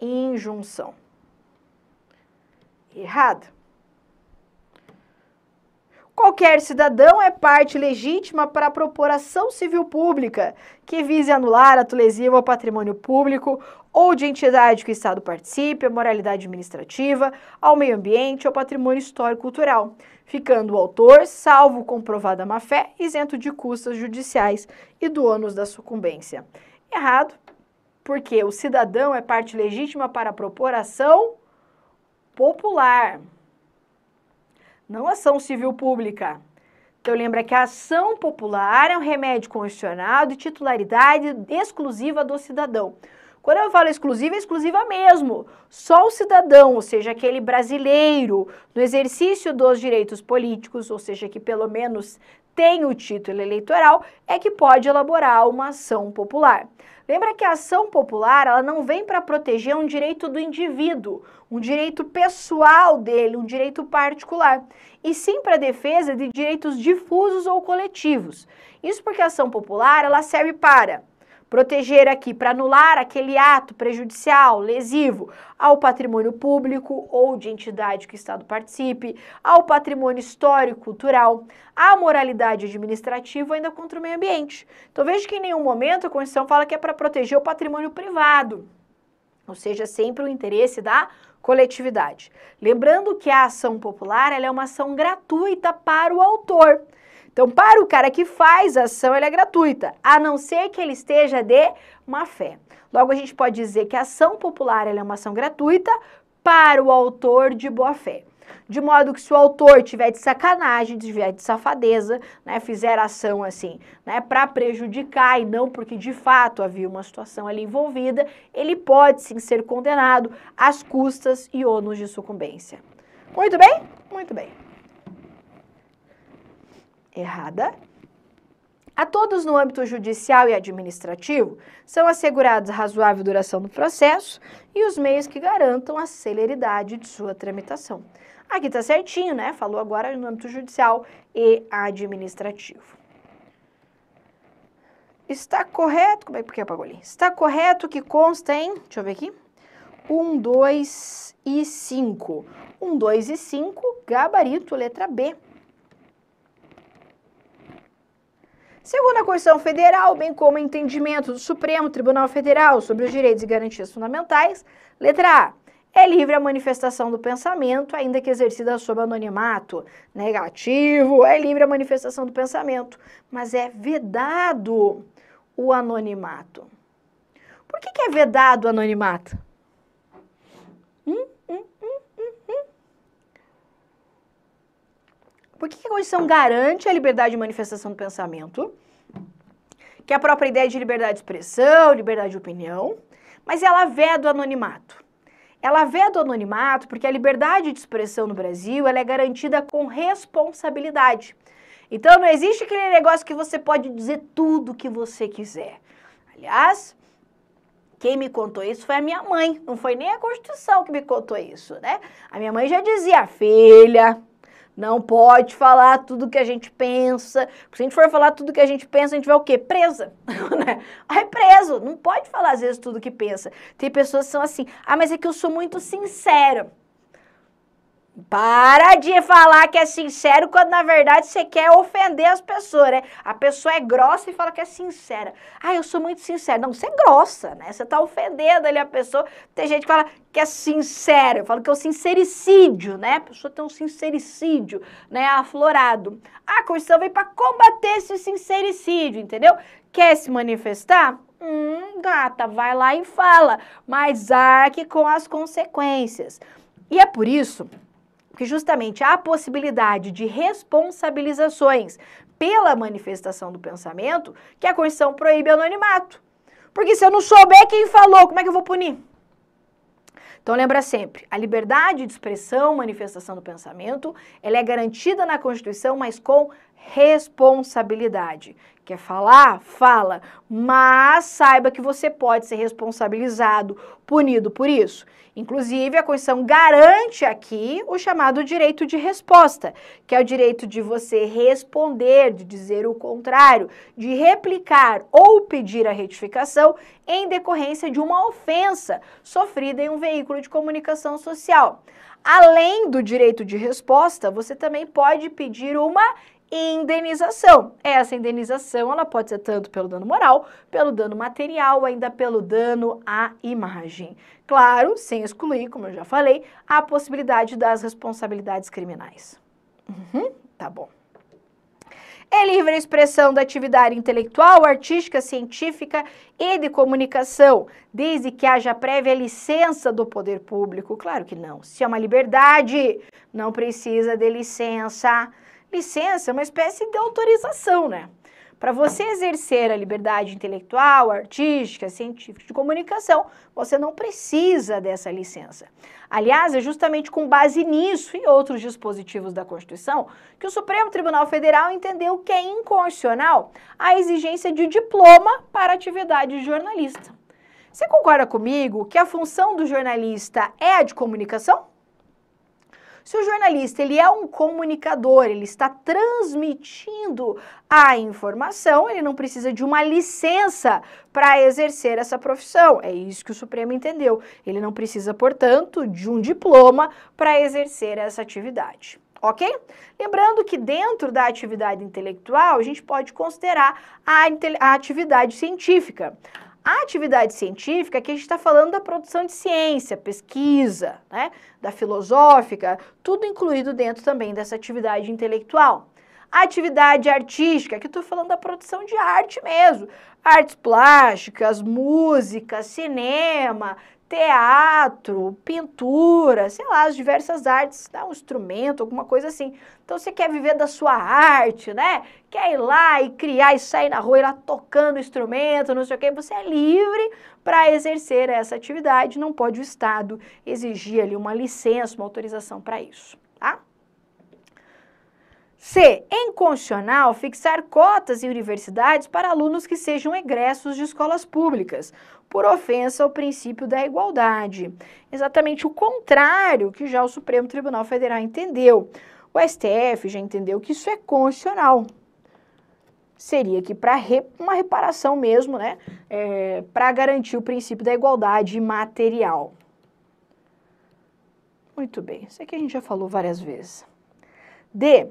injunção. Errado. Qualquer cidadão é parte legítima para propor ação civil pública que vise anular ato lesivo ao patrimônio público ou de entidade que o Estado participe, à moralidade administrativa, ao meio ambiente, ao patrimônio histórico-cultural, ficando o autor, salvo comprovada má-fé, isento de custas judiciais e do ônus da sucumbência. Errado, porque o cidadão é parte legítima para propor ação popular. Não ação civil pública. Então, lembra que a ação popular é um remédio constitucional de titularidade exclusiva do cidadão. Quando eu falo exclusiva, é exclusiva mesmo. Só o cidadão, ou seja, aquele brasileiro, no exercício dos direitos políticos, ou seja, que pelo menos tem o título eleitoral, é que pode elaborar uma ação popular. Lembra que a ação popular, ela não vem para proteger um direito do indivíduo, um direito pessoal dele, um direito particular, e sim para a defesa de direitos difusos ou coletivos. Isso porque a ação popular, ela serve para proteger aqui, para anular aquele ato prejudicial, lesivo, ao patrimônio público ou de entidade que o Estado participe, ao patrimônio histórico, cultural, à moralidade administrativa, ainda contra o meio ambiente. Então veja que em nenhum momento a Constituição fala que é para proteger o patrimônio privado, ou seja, sempre o interesse da coletividade. Lembrando que a ação popular, ela é uma ação gratuita para o autor. Então, para o cara que faz a ação, ela é gratuita, a não ser que ele esteja de má-fé. Logo, a gente pode dizer que a ação popular ela é uma ação gratuita para o autor de boa-fé. De modo que se o autor tiver de sacanagem, tiver de safadeza, né, fizer ação assim, né, para prejudicar e não porque de fato havia uma situação ali envolvida, ele pode sim ser condenado às custas e ônus de sucumbência. Muito bem? Muito bem. Errada. A todos no âmbito judicial e administrativo são assegurados a razoável duração do processo e os meios que garantam a celeridade de sua tramitação. Aqui está certinho, né? Falou agora no âmbito judicial e administrativo. Está correto? Como é que apagou ali? Está correto que consta em, deixa eu ver aqui, 1, 2 e 5. 1, 2 e 5, gabarito, letra B. Segundo a Constituição Federal, bem como o entendimento do Supremo Tribunal Federal sobre os direitos e garantias fundamentais, letra A, é livre a manifestação do pensamento, ainda que exercida sob anonimato. Negativo, é livre a manifestação do pensamento, mas é vedado o anonimato. Por que é vedado o anonimato? Por que a Constituição garante a liberdade de manifestação do pensamento, que é a própria ideia de liberdade de expressão, liberdade de opinião, mas ela veda o anonimato? Ela veda o anonimato porque a liberdade de expressão no Brasil ela é garantida com responsabilidade. Então, não existe aquele negócio que você pode dizer tudo o que você quiser. Aliás, Quem me contou isso foi a minha mãe, não foi nem a Constituição que me contou isso, né? A minha mãe já dizia, filha, não pode falar tudo que a gente pensa, porque se a gente for falar tudo que a gente pensa, a gente vai o quê? Presa, né? Aí preso, não pode falar às vezes tudo que pensa. Tem pessoas que são assim, mas é que eu sou muito sincera. Para de falar que é sincero quando na verdade você quer ofender as pessoas, né? A pessoa é grossa e fala que é sincera. Eu sou muito sincera. Não, você é grossa, né? Você tá ofendendo ali a pessoa. Tem gente que fala que é sincera. Eu falo que é o sincericídio, né? A pessoa tem um sincericídio, né? Aflorado. A Constituição vem para combater esse sincericídio, entendeu? Quer se manifestar? Gata, vai lá e fala. Mas arque com as consequências. E é por isso que justamente há a possibilidade de responsabilizações pela manifestação do pensamento que a Constituição proíbe anonimato. Porque se eu não souber quem falou, como é que eu vou punir? Então lembra sempre, a liberdade de expressão, manifestação do pensamento, ela é garantida na Constituição, mas com responsabilidade. Quer falar? Fala, mas saiba que você pode ser responsabilizado, punido por isso. Inclusive, a Constituição garante aqui o chamado direito de resposta, que é o direito de você responder, de dizer o contrário, de replicar ou pedir a retificação em decorrência de uma ofensa sofrida em um veículo de comunicação social. Além do direito de resposta, você também pode pedir uma indenização. Essa indenização, ela pode ser tanto pelo dano moral, pelo dano material, ainda pelo dano à imagem. Claro, sem excluir, como eu já falei, a possibilidade das responsabilidades criminais. Tá bom. É livre a expressão da atividade intelectual, artística, científica e de comunicação, desde que haja prévia licença do poder público? Claro que não. Se é uma liberdade, não precisa de licença. Licença é uma espécie de autorização, né? Para você exercer a liberdade intelectual, artística, científica, de comunicação, você não precisa dessa licença. Aliás, é justamente com base nisso e outros dispositivos da Constituição que o Supremo Tribunal Federal entendeu que é inconstitucional a exigência de diploma para a atividade de jornalista. Você concorda comigo que a função do jornalista é a de comunicação? Se o jornalista ele é um comunicador, ele está transmitindo a informação, ele não precisa de uma licença para exercer essa profissão. É isso que o Supremo entendeu. Ele não precisa, portanto, de um diploma para exercer essa atividade. Ok? Lembrando que dentro da atividade intelectual, a gente pode considerar a atividade científica. A atividade científica, que a gente está falando da produção de ciência, pesquisa, né, da filosófica, tudo incluído dentro também dessa atividade intelectual. A atividade artística, que eu estou falando da produção de arte mesmo, artes plásticas, música, cinema, teatro, pintura, sei lá, as diversas artes, né, um instrumento, alguma coisa assim. Então, você quer viver da sua arte, né? Quer ir lá e criar e sair na rua, ir lá tocando instrumento, não sei o quê, você é livre para exercer essa atividade, não pode o Estado exigir ali uma licença, uma autorização para isso, tá? C. É inconstitucional fixar cotas em universidades para alunos que sejam egressos de escolas públicas, por ofensa ao princípio da igualdade. Exatamente o contrário que já o Supremo Tribunal Federal entendeu. O STF já entendeu que isso é constitucional. Seria que para uma reparação mesmo, né, para garantir o princípio da igualdade material. Muito bem, isso aqui a gente já falou várias vezes. D.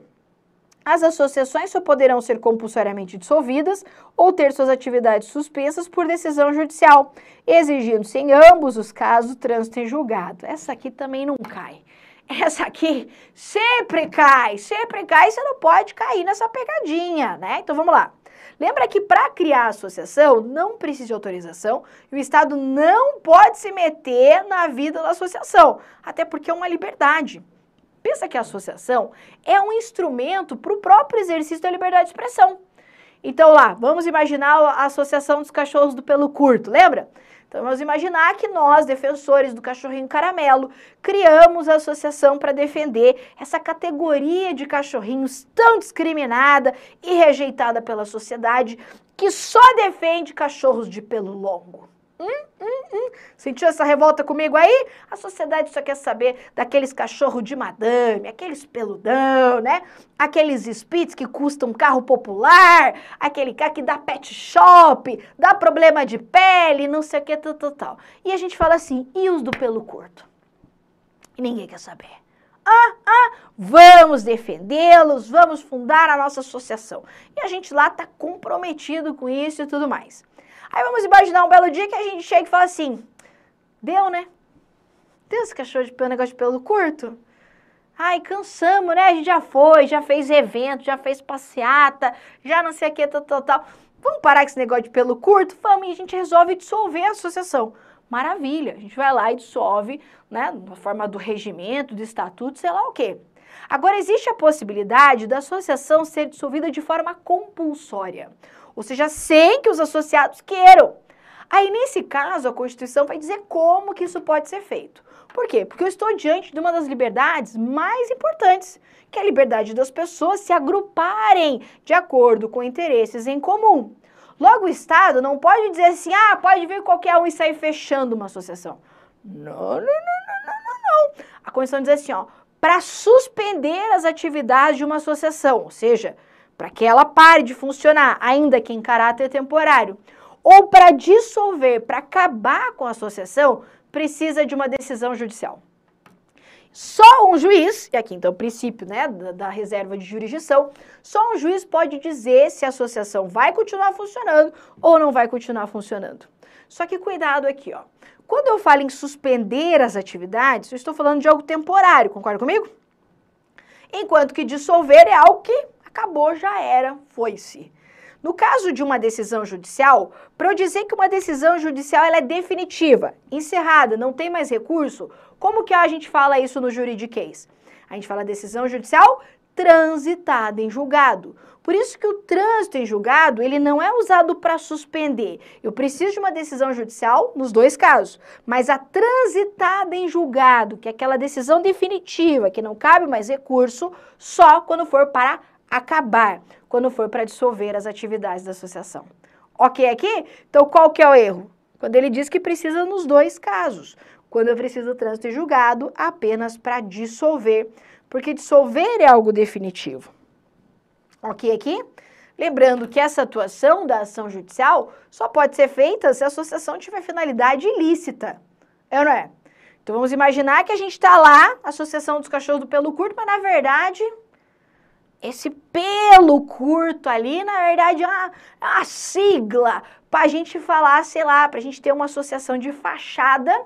As associações só poderão ser compulsoriamente dissolvidas ou ter suas atividades suspensas por decisão judicial, exigindo-se em ambos os casos o trânsito em julgado. Essa aqui também não cai. Essa aqui sempre cai, você não pode cair nessa pegadinha, né? Então vamos lá. Lembra que para criar a associação não precisa de autorização e o Estado não pode se meter na vida da associação, até porque é uma liberdade. Pensa que a associação é um instrumento para o próprio exercício da liberdade de expressão. Então lá, vamos imaginar a Associação dos Cachorros do Pelo Curto, lembra? Então vamos imaginar que nós, defensores do cachorrinho caramelo, criamos a associação para defender essa categoria de cachorrinhos tão discriminada e rejeitada pela sociedade, que só defende cachorros de pelo longo. Sentiu essa revolta comigo aí? A sociedade só quer saber daqueles cachorros de madame, aqueles peludão, né? Aqueles Spitz que custam um carro popular, aquele cara que dá pet shop, dá problema de pele, não sei o que, tal. E a gente fala assim, e os do pelo curto? E ninguém quer saber. Vamos defendê-los, vamos fundar a nossa associação. E a gente lá tá comprometido com isso e tudo mais. Aí vamos imaginar um belo dia que a gente chega e fala assim, deu, né? Deu esse cachorro de pelo, negócio de pelo curto? Ai, cansamos, né? A gente já foi, já fez evento, já fez passeata, já não sei o que, tal. Vamos parar com esse negócio de pelo curto? Vamos, e a gente resolve dissolver a associação. Maravilha, a gente vai lá e dissolve, né? Na forma do regimento, do estatuto, sei lá o quê. Agora, existe a possibilidade da associação ser dissolvida de forma compulsória. Ou seja, sem que os associados queiram. Aí, nesse caso, a Constituição vai dizer como que isso pode ser feito. Por quê? Porque eu estou diante de uma das liberdades mais importantes, que é a liberdade das pessoas se agruparem de acordo com interesses em comum. Logo, o Estado não pode dizer assim, pode vir qualquer um e sair fechando uma associação. Não. A Constituição diz assim, para suspender as atividades de uma associação, ou seja, para que ela pare de funcionar, ainda que em caráter temporário, ou para dissolver, para acabar com a associação, precisa de uma decisão judicial. Só um juiz, e aqui então o princípio, né, da reserva de jurisdição, só um juiz pode dizer se a associação vai continuar funcionando ou não vai continuar funcionando. Só que cuidado aqui, quando eu falo em suspender as atividades, eu estou falando de algo temporário, concorda comigo? Enquanto que dissolver é algo que acabou, já era, foi-se. No caso de uma decisão judicial, para eu dizer que uma decisão judicial ela é definitiva, encerrada, não tem mais recurso, como que a gente fala isso no juridiquês? A gente fala decisão judicial transitada em julgado. Por isso que o trânsito em julgado, ele não é usado para suspender. Eu preciso de uma decisão judicial nos dois casos, mas a transitada em julgado, que é aquela decisão definitiva, que não cabe mais recurso, só quando for para acabar, quando for para dissolver as atividades da associação. Ok aqui? Então, qual que é o erro? Quando ele diz que precisa nos dois casos. Quando eu preciso do trânsito em julgado, apenas para dissolver, porque dissolver é algo definitivo. Ok aqui? Lembrando que essa atuação da ação judicial só pode ser feita se a associação tiver finalidade ilícita. É ou não é? Então, vamos imaginar que a gente está lá, Associação dos Cachorros do Pelo Curto, mas na verdade... esse pelo curto ali, na verdade, é uma sigla para a gente falar, sei lá, para a gente ter uma associação de fachada.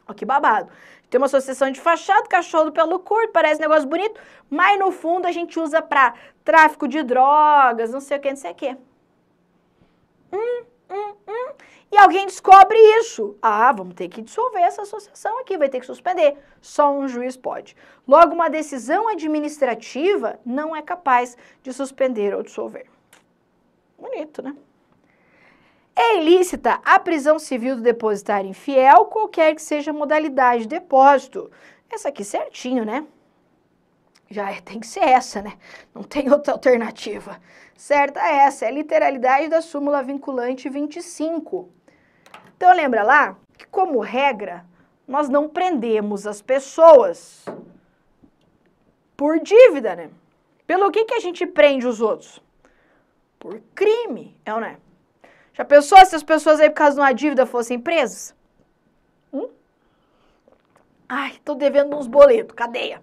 Ó, que babado. Tem uma associação de fachada, cachorro do pelo curto, parece um negócio bonito, mas no fundo a gente usa para tráfico de drogas, não sei o que, não sei o que. E alguém descobre isso. Vamos ter que dissolver essa associação aqui, vai ter que suspender. Só um juiz pode. Logo, uma decisão administrativa não é capaz de suspender ou dissolver. Bonito, né? É ilícita a prisão civil do depositário infiel, qualquer que seja a modalidade de depósito. Essa aqui certinho, né? Tem que ser essa, né? Não tem outra alternativa. Certa é essa, é a literalidade da súmula vinculante 25. Então, lembra lá que, como regra, nós não prendemos as pessoas por dívida, né? Pelo que a gente prende os outros? Por crime, é ou não é? Já pensou se as pessoas aí, por causa de uma dívida, fossem presas? Tô devendo uns boletos, cadeia.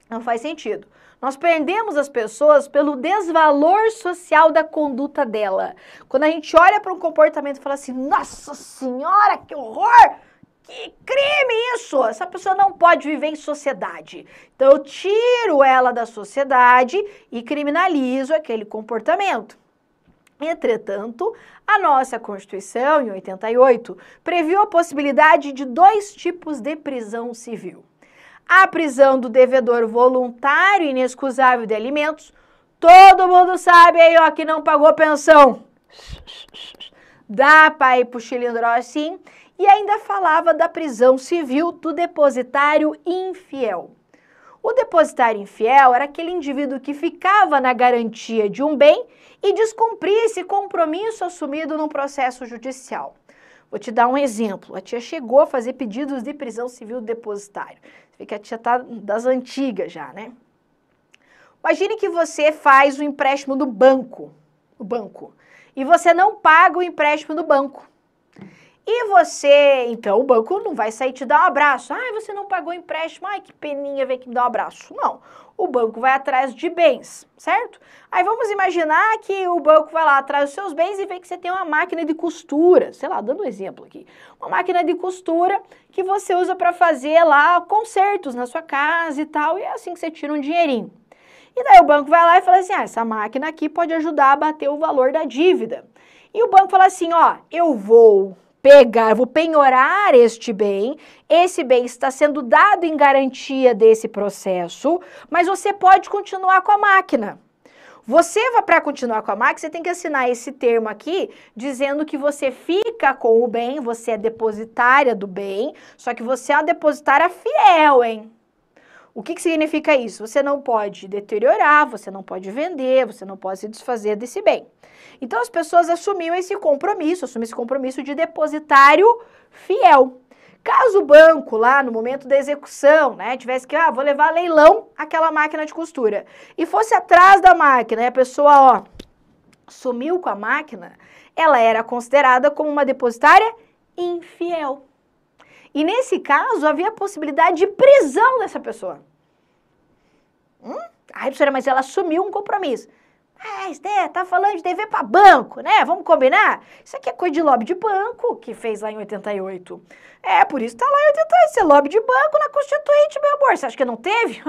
Não faz sentido. Nós prendemos as pessoas pelo desvalor social da conduta dela. Quando a gente olha para um comportamento e fala assim, nossa senhora, que horror, que crime isso! Essa pessoa não pode viver em sociedade. Então eu tiro ela da sociedade e criminalizo aquele comportamento. Entretanto, a nossa Constituição, em 88, previu a possibilidade de 2 tipos de prisão civil. A prisão do devedor voluntário e inexcusável de alimentos. Todo mundo sabe aí, ó, que não pagou pensão. Dá para ir pro chilindró assim. E ainda falava da prisão civil do depositário infiel. O depositário infiel era aquele indivíduo que ficava na garantia de um bem e descumpria esse compromisso assumido num processo judicial. Vou te dar um exemplo. A tia chegou a fazer pedidos de prisão civil do depositário. Você vê que a tia tá das antigas já, né? Imagine que você faz um empréstimo no banco, e você não paga o empréstimo do banco. E você, então, o banco não vai sair te dar um abraço. Ai, você não pagou o empréstimo, ai, que peninha, vem que me dá um abraço. Não, o banco vai atrás de bens, certo? Aí vamos imaginar que o banco vai lá atrás dos seus bens e vê que você tem uma máquina de costura, sei lá, dando um exemplo aqui. Uma máquina de costura que você usa para fazer lá consertos na sua casa e tal, e é assim que você tira um dinheirinho. E daí o banco vai lá e fala assim, essa máquina aqui pode ajudar a bater o valor da dívida. E o banco fala assim, ó, eu vou penhorar este bem, esse bem está sendo dado em garantia desse processo, mas você pode continuar com a máquina. Para continuar com a máquina, você tem que assinar esse termo aqui, dizendo que você fica com o bem, você é depositária do bem, só que você é uma depositária fiel, hein? O que significa isso? Você não pode deteriorar, você não pode vender, você não pode se desfazer desse bem. Então, as pessoas assumiam esse compromisso de depositário fiel. Caso o banco, lá no momento da execução, né, tivesse que, vou levar a leilão aquela máquina de costura, e fosse atrás da máquina, e a pessoa, sumiu com a máquina, ela era considerada como uma depositária infiel. E nesse caso, havia a possibilidade de prisão dessa pessoa. Ai, professora, mas ela assumiu um compromisso. Esté, tá falando de dever para banco, né? Vamos combinar? Isso aqui é coisa de lobby de banco que fez lá em 88. Por isso tá lá em 88. Isso é lobby de banco na Constituinte, meu amor. Você acha que não teve?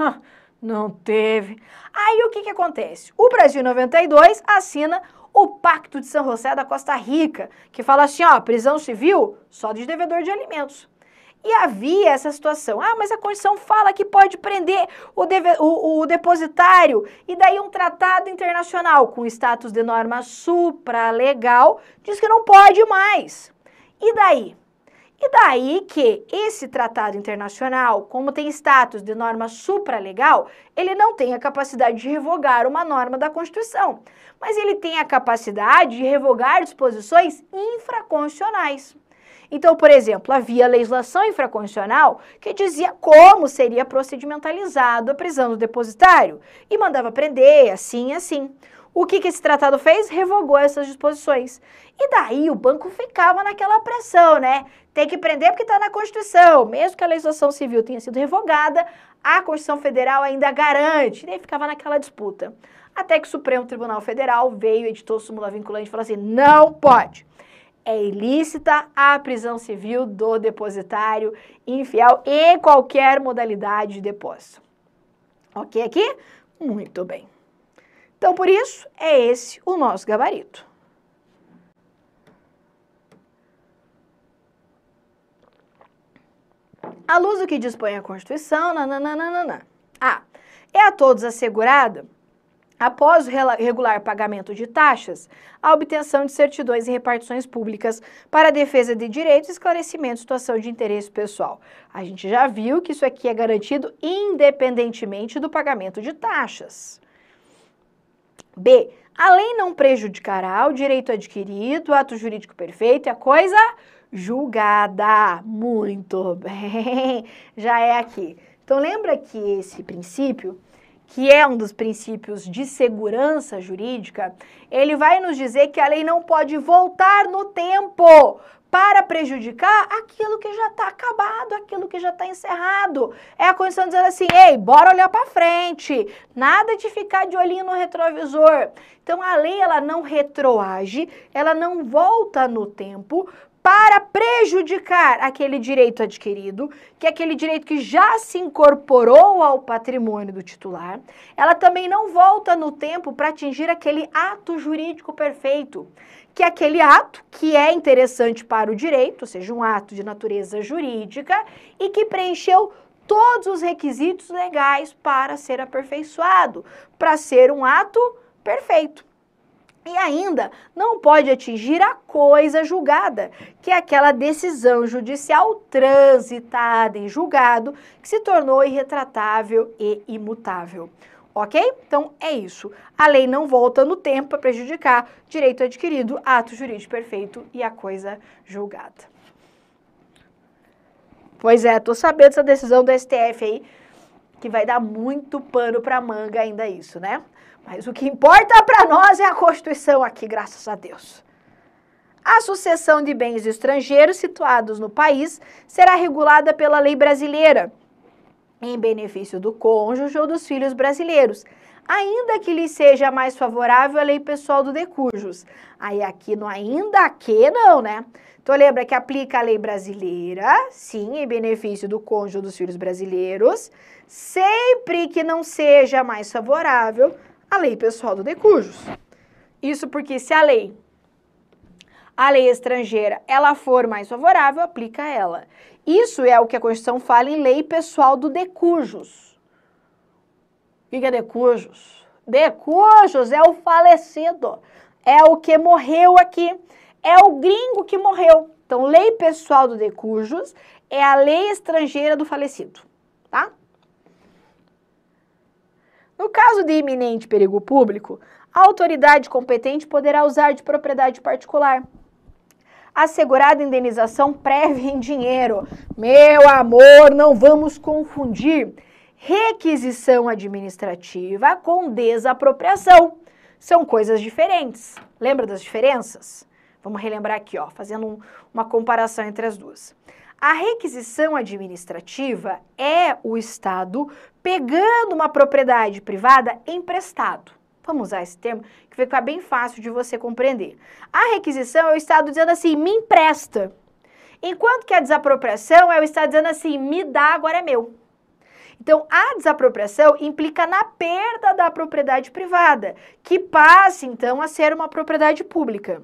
Não teve. Aí o que acontece? O Brasil, em 92, assina o Pacto de São José da Costa Rica, que fala assim, prisão civil só de devedor de alimentos. E havia essa situação, mas a Constituição fala que pode prender o depositário, e daí um tratado internacional com status de norma supralegal diz que não pode mais. E daí? E daí que esse tratado internacional, como tem status de norma supralegal, ele não tem a capacidade de revogar uma norma da Constituição, mas ele tem a capacidade de revogar disposições infraconstitucionais. Então, por exemplo, havia legislação infraconstitucional que dizia como seria procedimentalizado a prisão do depositário e mandava prender, assim e assim. O que esse tratado fez? Revogou essas disposições. E daí o banco ficava naquela pressão, né? Tem que prender porque está na Constituição. Mesmo que a legislação civil tenha sido revogada, a Constituição Federal ainda garante. E daí ficava naquela disputa. Até que o Supremo Tribunal Federal veio, editou súmula vinculante e falou assim, não pode. É ilícita a prisão civil do depositário infiel em qualquer modalidade de depósito. Ok aqui? Muito bem. Então, por isso, é esse o nosso gabarito. À luz do que dispõe a Constituição, é a todos assegurada, após o regular pagamento de taxas, a obtenção de certidões e repartições públicas para a defesa de direitos e esclarecimento de situação de interesse pessoal. A gente já viu que isso aqui é garantido independentemente do pagamento de taxas. B. A lei não prejudicará o direito adquirido, o ato jurídico perfeito e a coisa julgada. Muito bem, já é aqui. Então, lembra que esse princípio, que é um dos princípios de segurança jurídica, ele vai nos dizer que a lei não pode voltar no tempo para prejudicar aquilo que já está acabado, aquilo que já está encerrado. É a Constituição dizendo assim, ei, bora olhar para frente, nada de ficar de olhinho no retrovisor. Então, a lei, ela não retroage, ela não volta no tempo para prejudicar aquele direito adquirido, que é aquele direito que já se incorporou ao patrimônio do titular. Ela também não volta no tempo para atingir aquele ato jurídico perfeito, que é aquele ato que é interessante para o direito, ou seja, um ato de natureza jurídica e que preencheu todos os requisitos legais para ser aperfeiçoado, para ser um ato perfeito. E ainda não pode atingir a coisa julgada, que é aquela decisão judicial transitada em julgado que se tornou irretratável e imutável. Ok? Então é isso. A lei não volta no tempo para prejudicar direito adquirido, ato jurídico perfeito e a coisa julgada. Pois é, tô sabendo dessa decisão do STF aí, que vai dar muito pano pra manga ainda isso, né? Mas o que importa pra nós é a Constituição aqui, graças a Deus. A sucessão de bens estrangeiros situados no país será regulada pela lei brasileira, em benefício do cônjuge ou dos filhos brasileiros, ainda que lhe seja mais favorável a lei pessoal do decujus. Aí aqui no ainda que não, né? Então lembra que aplica a lei brasileira, sim, em benefício do cônjuge ou dos filhos brasileiros, sempre que não seja mais favorável a lei pessoal do decujus. Isso porque se a lei estrangeira, ela for mais favorável, aplica a ela. Isso é o que a Constituição fala em lei pessoal do decujus. O que é decujus? Decujus é o falecido, é o que morreu aqui, é o gringo que morreu. Então, lei pessoal do decujus é a lei estrangeira do falecido, tá? No caso de iminente perigo público, a autoridade competente poderá usar de propriedade particular assegurada indenização prévia em dinheiro. Meu amor, não vamos confundir requisição administrativa com desapropriação. São coisas diferentes. Lembra das diferenças? Vamos relembrar aqui, ó, fazendo uma comparação entre as duas. A requisição administrativa é o Estado pegando uma propriedade privada emprestado. Vamos usar esse termo, que vai ficar bem fácil de você compreender. A requisição é o Estado dizendo assim, me empresta. Enquanto que a desapropriação é o Estado dizendo assim, me dá, agora é meu. Então, a desapropriação implica na perda da propriedade privada, que passa, então, a ser uma propriedade pública.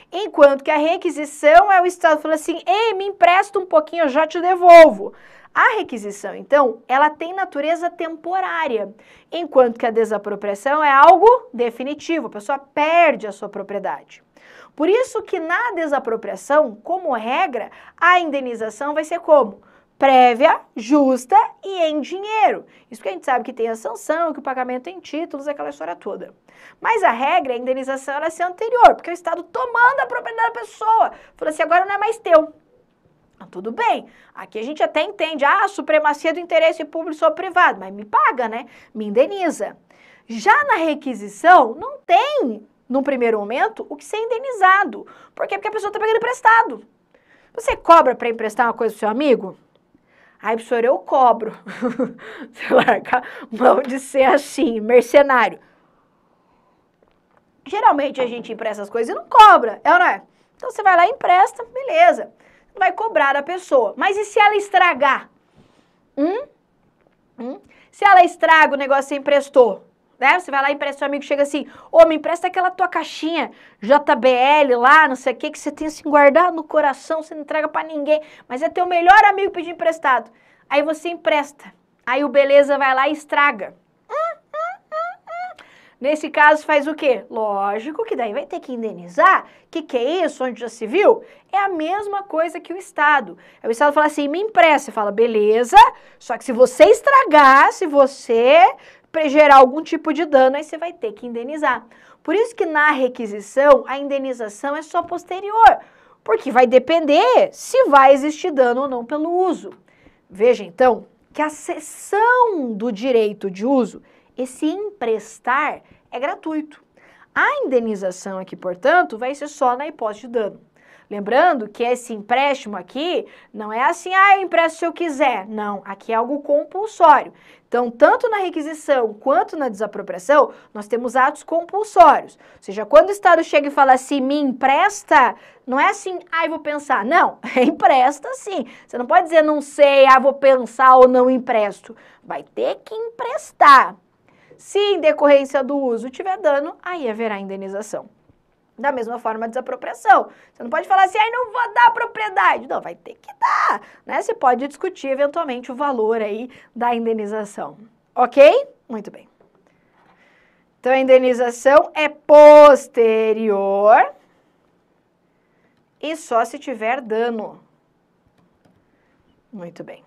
Enquanto que a requisição é o Estado falando assim, ei, me empresta um pouquinho, eu já te devolvo. A requisição, então, ela tem natureza temporária, enquanto que a desapropriação é algo definitivo, a pessoa perde a sua propriedade. Por isso que na desapropriação, como regra, a indenização vai ser como? Prévia, justa e em dinheiro. Isso porque a gente sabe que tem a sanção, que o pagamento em títulos, aquela história toda. Mas a regra, a indenização, ela é ser anterior, porque o Estado tomando a propriedade da pessoa, fala assim, agora não é mais teu. Tudo bem, aqui a gente até entende, a supremacia do interesse público ou privado, mas me paga, né? Me indeniza. Já na requisição, não tem, no primeiro momento, o que ser indenizado. Por quê? Porque a pessoa está pegando emprestado. Você cobra para emprestar uma coisa pro seu amigo? Aí, professor, eu cobro. Você larga mão de ser assim, mercenário. Geralmente a gente empresta as coisas e não cobra, é ou não é? Então você vai lá e empresta, beleza. Vai cobrar a pessoa. Mas e se ela estragar? Se ela estraga o negócio que você emprestou, né? Você vai lá e empresta, seu amigo chega assim, ô, me empresta aquela tua caixinha JBL lá, não sei o que você tem assim guardado no coração, você não entrega pra ninguém, mas é teu melhor amigo pedir emprestado. Aí você empresta. Aí o beleza vai lá e estraga. Nesse caso, faz o quê? Lógico que daí vai ter que indenizar. Que é isso? Onde já se viu? É a mesma coisa que o Estado. O Estado fala assim, me empresta. Você fala, beleza, só que se você estragar, se você gerar algum tipo de dano, aí você vai ter que indenizar. Por isso que na requisição, a indenização é só posterior. Porque vai depender se vai existir dano ou não pelo uso. Veja, então, que a cessão do direito de uso, esse emprestar, é gratuito. A indenização aqui, portanto, vai ser só na hipótese de dano. Lembrando que esse empréstimo aqui não é assim, eu empresto se eu quiser. Não, aqui é algo compulsório. Então, tanto na requisição quanto na desapropriação, nós temos atos compulsórios. Ou seja, quando o Estado chega e fala assim, me empresta, não é assim, eu vou pensar. Não, empresta sim. Você não pode dizer, não sei, vou pensar ou não empresto. Vai ter que emprestar. Se em decorrência do uso tiver dano, aí haverá indenização. Da mesma forma a desapropriação. Você não pode falar assim, não vou dar propriedade. Não, vai ter que dar, né? Você pode discutir eventualmente o valor aí da indenização. Ok? Muito bem. Então a indenização é posterior e só se tiver dano. Muito bem.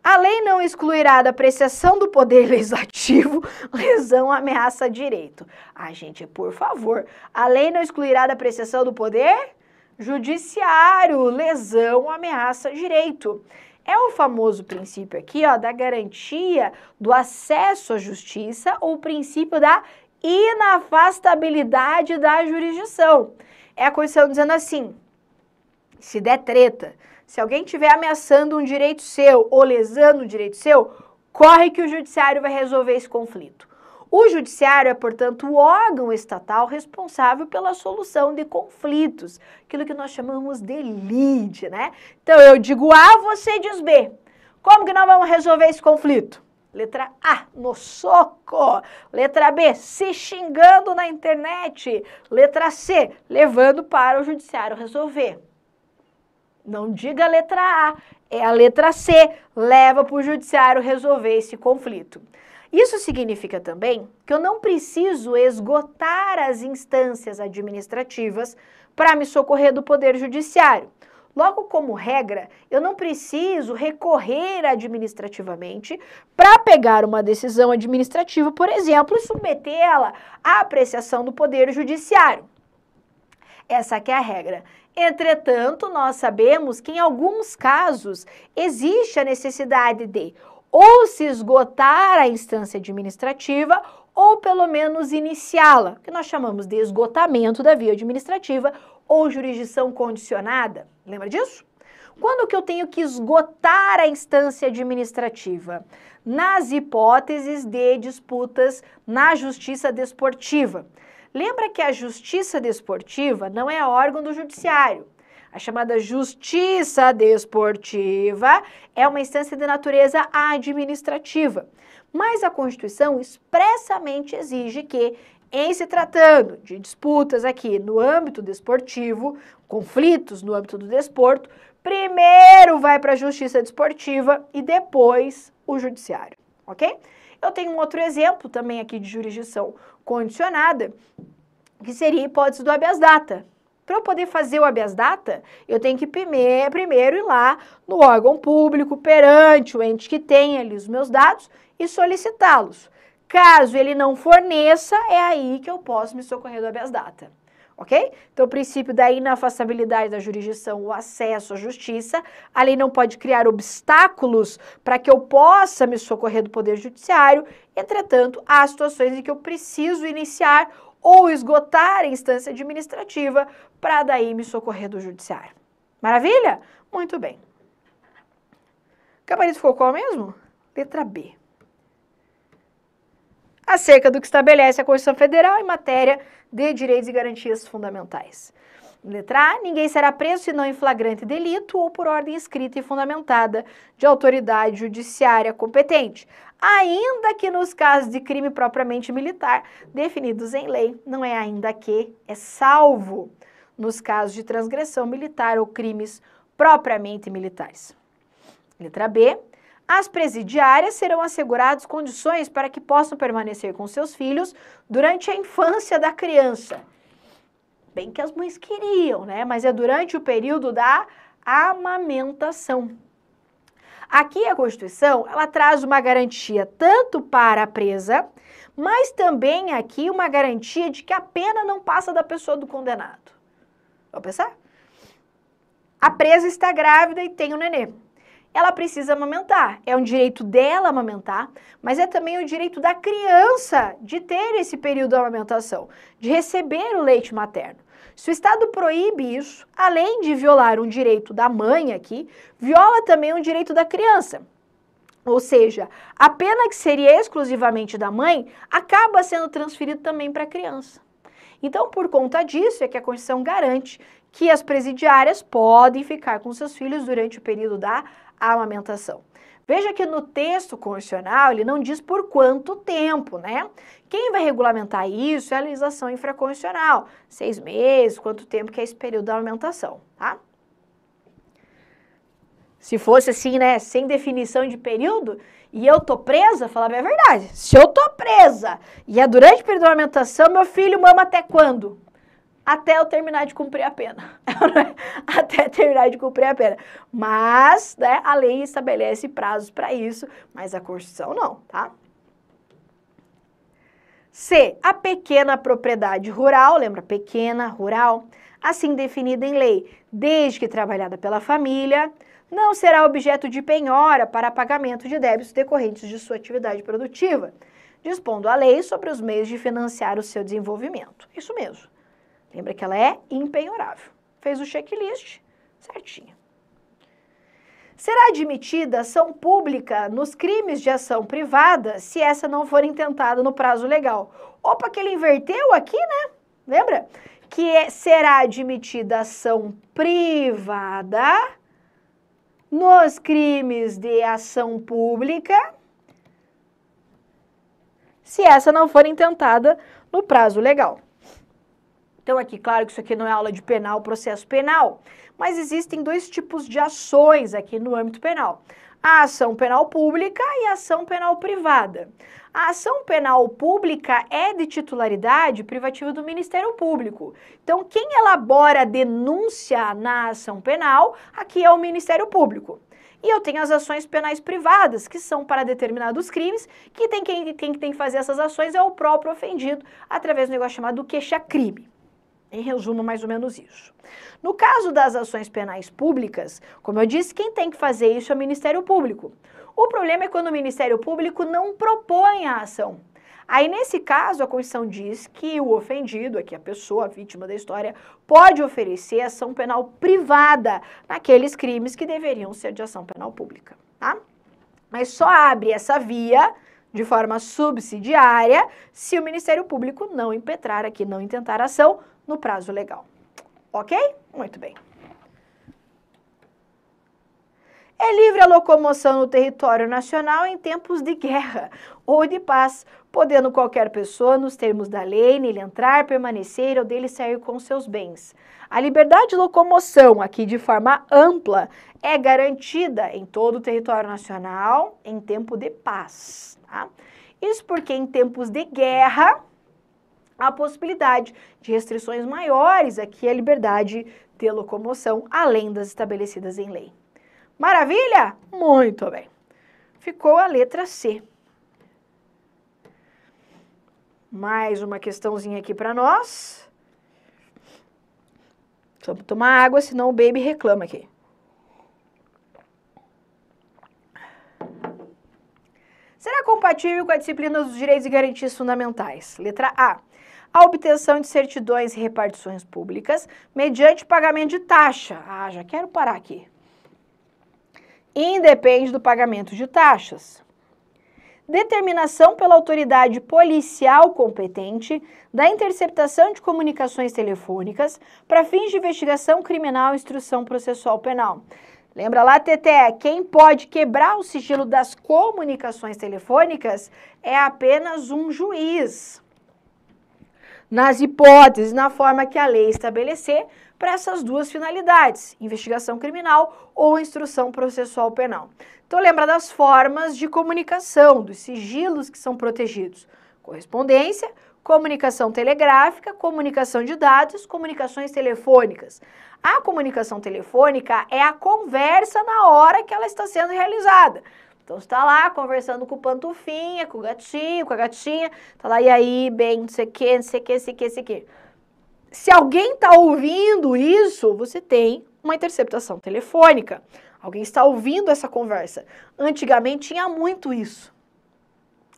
A lei não excluirá da apreciação do poder legislativo lesão, ameaça a direito. Gente, por favor, a lei não excluirá da apreciação do poder judiciário, lesão, ameaça, direito. É o famoso princípio aqui, ó, da garantia do acesso à justiça ou o princípio da inafastabilidade da jurisdição. É a Constituição dizendo assim, se der treta, se alguém estiver ameaçando um direito seu ou lesando um direito seu, corre que o judiciário vai resolver esse conflito. O judiciário é, portanto, o órgão estatal responsável pela solução de conflitos, aquilo que nós chamamos de lide, né? Então, eu digo A, você diz B. Como que nós vamos resolver esse conflito? Letra A, no soco. Letra B, se xingando na internet. Letra C, levando para o judiciário resolver. Não diga a letra A, é a letra C, leva para o judiciário resolver esse conflito. Isso significa também que eu não preciso esgotar as instâncias administrativas para me socorrer do Poder Judiciário. Logo, como regra, eu não preciso recorrer administrativamente para pegar uma decisão administrativa, por exemplo, e submetê-la à apreciação do Poder Judiciário. Essa aqui é a regra. Entretanto, nós sabemos que em alguns casos existe a necessidade de ou se esgotar a instância administrativa ou pelo menos iniciá-la, que nós chamamos de esgotamento da via administrativa ou jurisdição condicionada. Lembra disso? Quando que eu tenho que esgotar a instância administrativa? Nas hipóteses de disputas na justiça desportiva. Lembra que a justiça desportiva não é órgão do judiciário. A chamada justiça desportiva é uma instância de natureza administrativa. Mas a Constituição expressamente exige que, em se tratando de disputas aqui no âmbito desportivo, conflitos no âmbito do desporto, primeiro vai para a justiça desportiva e depois o judiciário, ok? Eu tenho um outro exemplo também aqui de jurisdição condicionada, que seria a hipótese do habeas data. Para eu poder fazer o habeas data, eu tenho que primeiro ir lá no órgão público, perante o ente que tem ali os meus dados e solicitá-los. Caso ele não forneça, é aí que eu posso me socorrer do habeas data, ok? Então, o princípio da inafastabilidade da jurisdição, o acesso à justiça, a lei não pode criar obstáculos para que eu possa me socorrer do Poder Judiciário, entretanto, há situações em que eu preciso iniciar ou esgotar a instância administrativa para daí me socorrer do judiciário. Maravilha? Muito bem. O gabarito ficou qual mesmo? Letra B. Acerca do que estabelece a Constituição Federal em matéria de direitos e garantias fundamentais. Letra A, ninguém será preso senão em flagrante delito ou por ordem escrita e fundamentada de autoridade judiciária competente, ainda que nos casos de crime propriamente militar, definidos em lei, não é ainda que, é salvo nos casos de transgressão militar ou crimes propriamente militares. Letra B, as presidiárias serão asseguradas condições para que possam permanecer com seus filhos durante a infância da criança. Bem que as mães queriam, né? Mas é durante o período da amamentação. Aqui a Constituição, ela traz uma garantia tanto para a presa, mas também aqui uma garantia de que a pena não passa da pessoa do condenado. Vamos pensar? A presa está grávida e tem um nenê. Ela precisa amamentar. É um direito dela amamentar, mas é também o direito da criança de ter esse período de amamentação, de receber o leite materno. Se o Estado proíbe isso, além de violar um direito da mãe aqui, viola também um direito da criança. Ou seja, a pena que seria exclusivamente da mãe acaba sendo transferida também para a criança. Então, por conta disso, é que a Constituição garante que as presidiárias podem ficar com seus filhos durante o período da amamentação. Veja que no texto constitucional ele não diz por quanto tempo, né? Quem vai regulamentar isso é a legislação infraconstitucional, 6 meses, quanto tempo que é esse período da amamentação, tá? Se fosse assim, né, sem definição de período, e eu tô presa, falava a verdade. Se eu tô presa e é durante o período da amamentação, meu filho mama até quando? Até eu terminar de cumprir a pena. Até terminar de cumprir a pena. Mas, né, a lei estabelece prazos para isso, mas a Constituição não, tá? C. A pequena propriedade rural, lembra? Pequena, rural. assim definida em lei, desde que trabalhada pela família, não será objeto de penhora para pagamento de débitos decorrentes de sua atividade produtiva, dispondo a lei sobre os meios de financiar o seu desenvolvimento. Isso mesmo. Lembra que ela é impenhorável. Fez o checklist certinho. Será admitida ação pública nos crimes de ação privada se essa não for intentada no prazo legal. Opa, que ele inverteu aqui, né? Lembra? Será admitida ação privada nos crimes de ação pública se essa não for intentada no prazo legal. Então aqui, claro que isso aqui não é aula de penal, processo penal, mas existem dois tipos de ações aqui no âmbito penal. A ação penal pública e a ação penal privada. A ação penal pública é de titularidade privativa do Ministério Público. Então, quem elabora a denúncia na ação penal, aqui é o Ministério Público. E eu tenho as ações penais privadas, que são para determinados crimes, que quem tem que fazer essas ações é o próprio ofendido, através do negócio chamado queixa-crime. Em resumo, mais ou menos isso. No caso das ações penais públicas, como eu disse, quem tem que fazer isso é o Ministério Público. O problema é quando o Ministério Público não propõe a ação. Aí, nesse caso, a Constituição diz que o ofendido, aqui a pessoa, a vítima da história, pode oferecer ação penal privada naqueles crimes que deveriam ser de ação penal pública, tá? Mas só abre essa via de forma subsidiária se o Ministério Público não impetrar aqui, não intentar ação no prazo legal. Ok? Muito bem. É livre a locomoção no território nacional em tempos de guerra ou de paz, podendo qualquer pessoa, nos termos da lei, nele entrar, permanecer ou dele sair com seus bens. A liberdade de locomoção, aqui de forma ampla, é garantida em todo o território nacional em tempo de paz. Tá? Isso porque em tempos de guerra, há possibilidade de restrições maiores aqui à liberdade de locomoção, além das estabelecidas em lei. Maravilha? Muito bem. Ficou a letra C. Mais uma questãozinha aqui para nós. Vamos tomar água, senão o baby reclama aqui. Será compatível com a disciplina dos direitos e garantias fundamentais? Letra A. A obtenção de certidões e repartições públicas mediante pagamento de taxa. Ah, já quero parar aqui. Independe do pagamento de taxas. Determinação pela autoridade policial competente da interceptação de comunicações telefônicas para fins de investigação criminal e instrução processual penal. Lembra lá, Teté, quem pode quebrar o sigilo das comunicações telefônicas é apenas um juiz. Nas hipóteses, na forma que a lei estabelecer, para essas duas finalidades, investigação criminal ou instrução processual penal. Então, lembra das formas de comunicação, dos sigilos que são protegidos. Correspondência, comunicação telegráfica, comunicação de dados, comunicações telefônicas. A comunicação telefônica é a conversa na hora que ela está sendo realizada. Então, você está lá conversando com o pantufinha, com o gatinho, com a gatinha, está lá, e aí, bem, não sei o que, não sei o que, não sei o que, não sei o que. Se alguém está ouvindo isso, você tem uma interceptação telefônica. Alguém está ouvindo essa conversa. Antigamente tinha muito isso.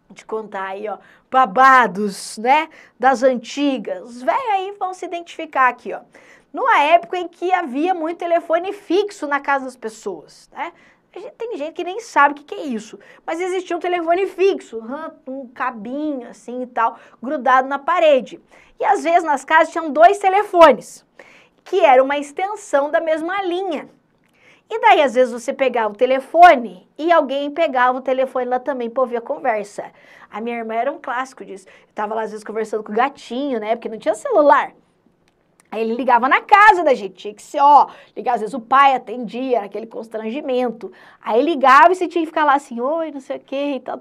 De contar aí, ó, babados, né, das antigas. Os velhos aí vão se identificar aqui, ó. Numa época em que havia muito telefone fixo na casa das pessoas, né? Tem gente que nem sabe o que é isso, mas existia um telefone fixo, um cabinho assim e tal, grudado na parede. E às vezes nas casas tinham dois telefones, que era uma extensão da mesma linha. E daí às vezes você pegava o telefone e alguém pegava o telefone lá também para ouvir a conversa. A minha irmã era um clássico disso. Eu tava lá às vezes conversando com o gatinho, né, porque não tinha celular. Aí ele ligava na casa da gente, tinha que ser, ó, ligar, às vezes o pai atendia, aquele constrangimento. Aí ligava e você tinha que ficar lá assim, oi, não sei o que, e tal.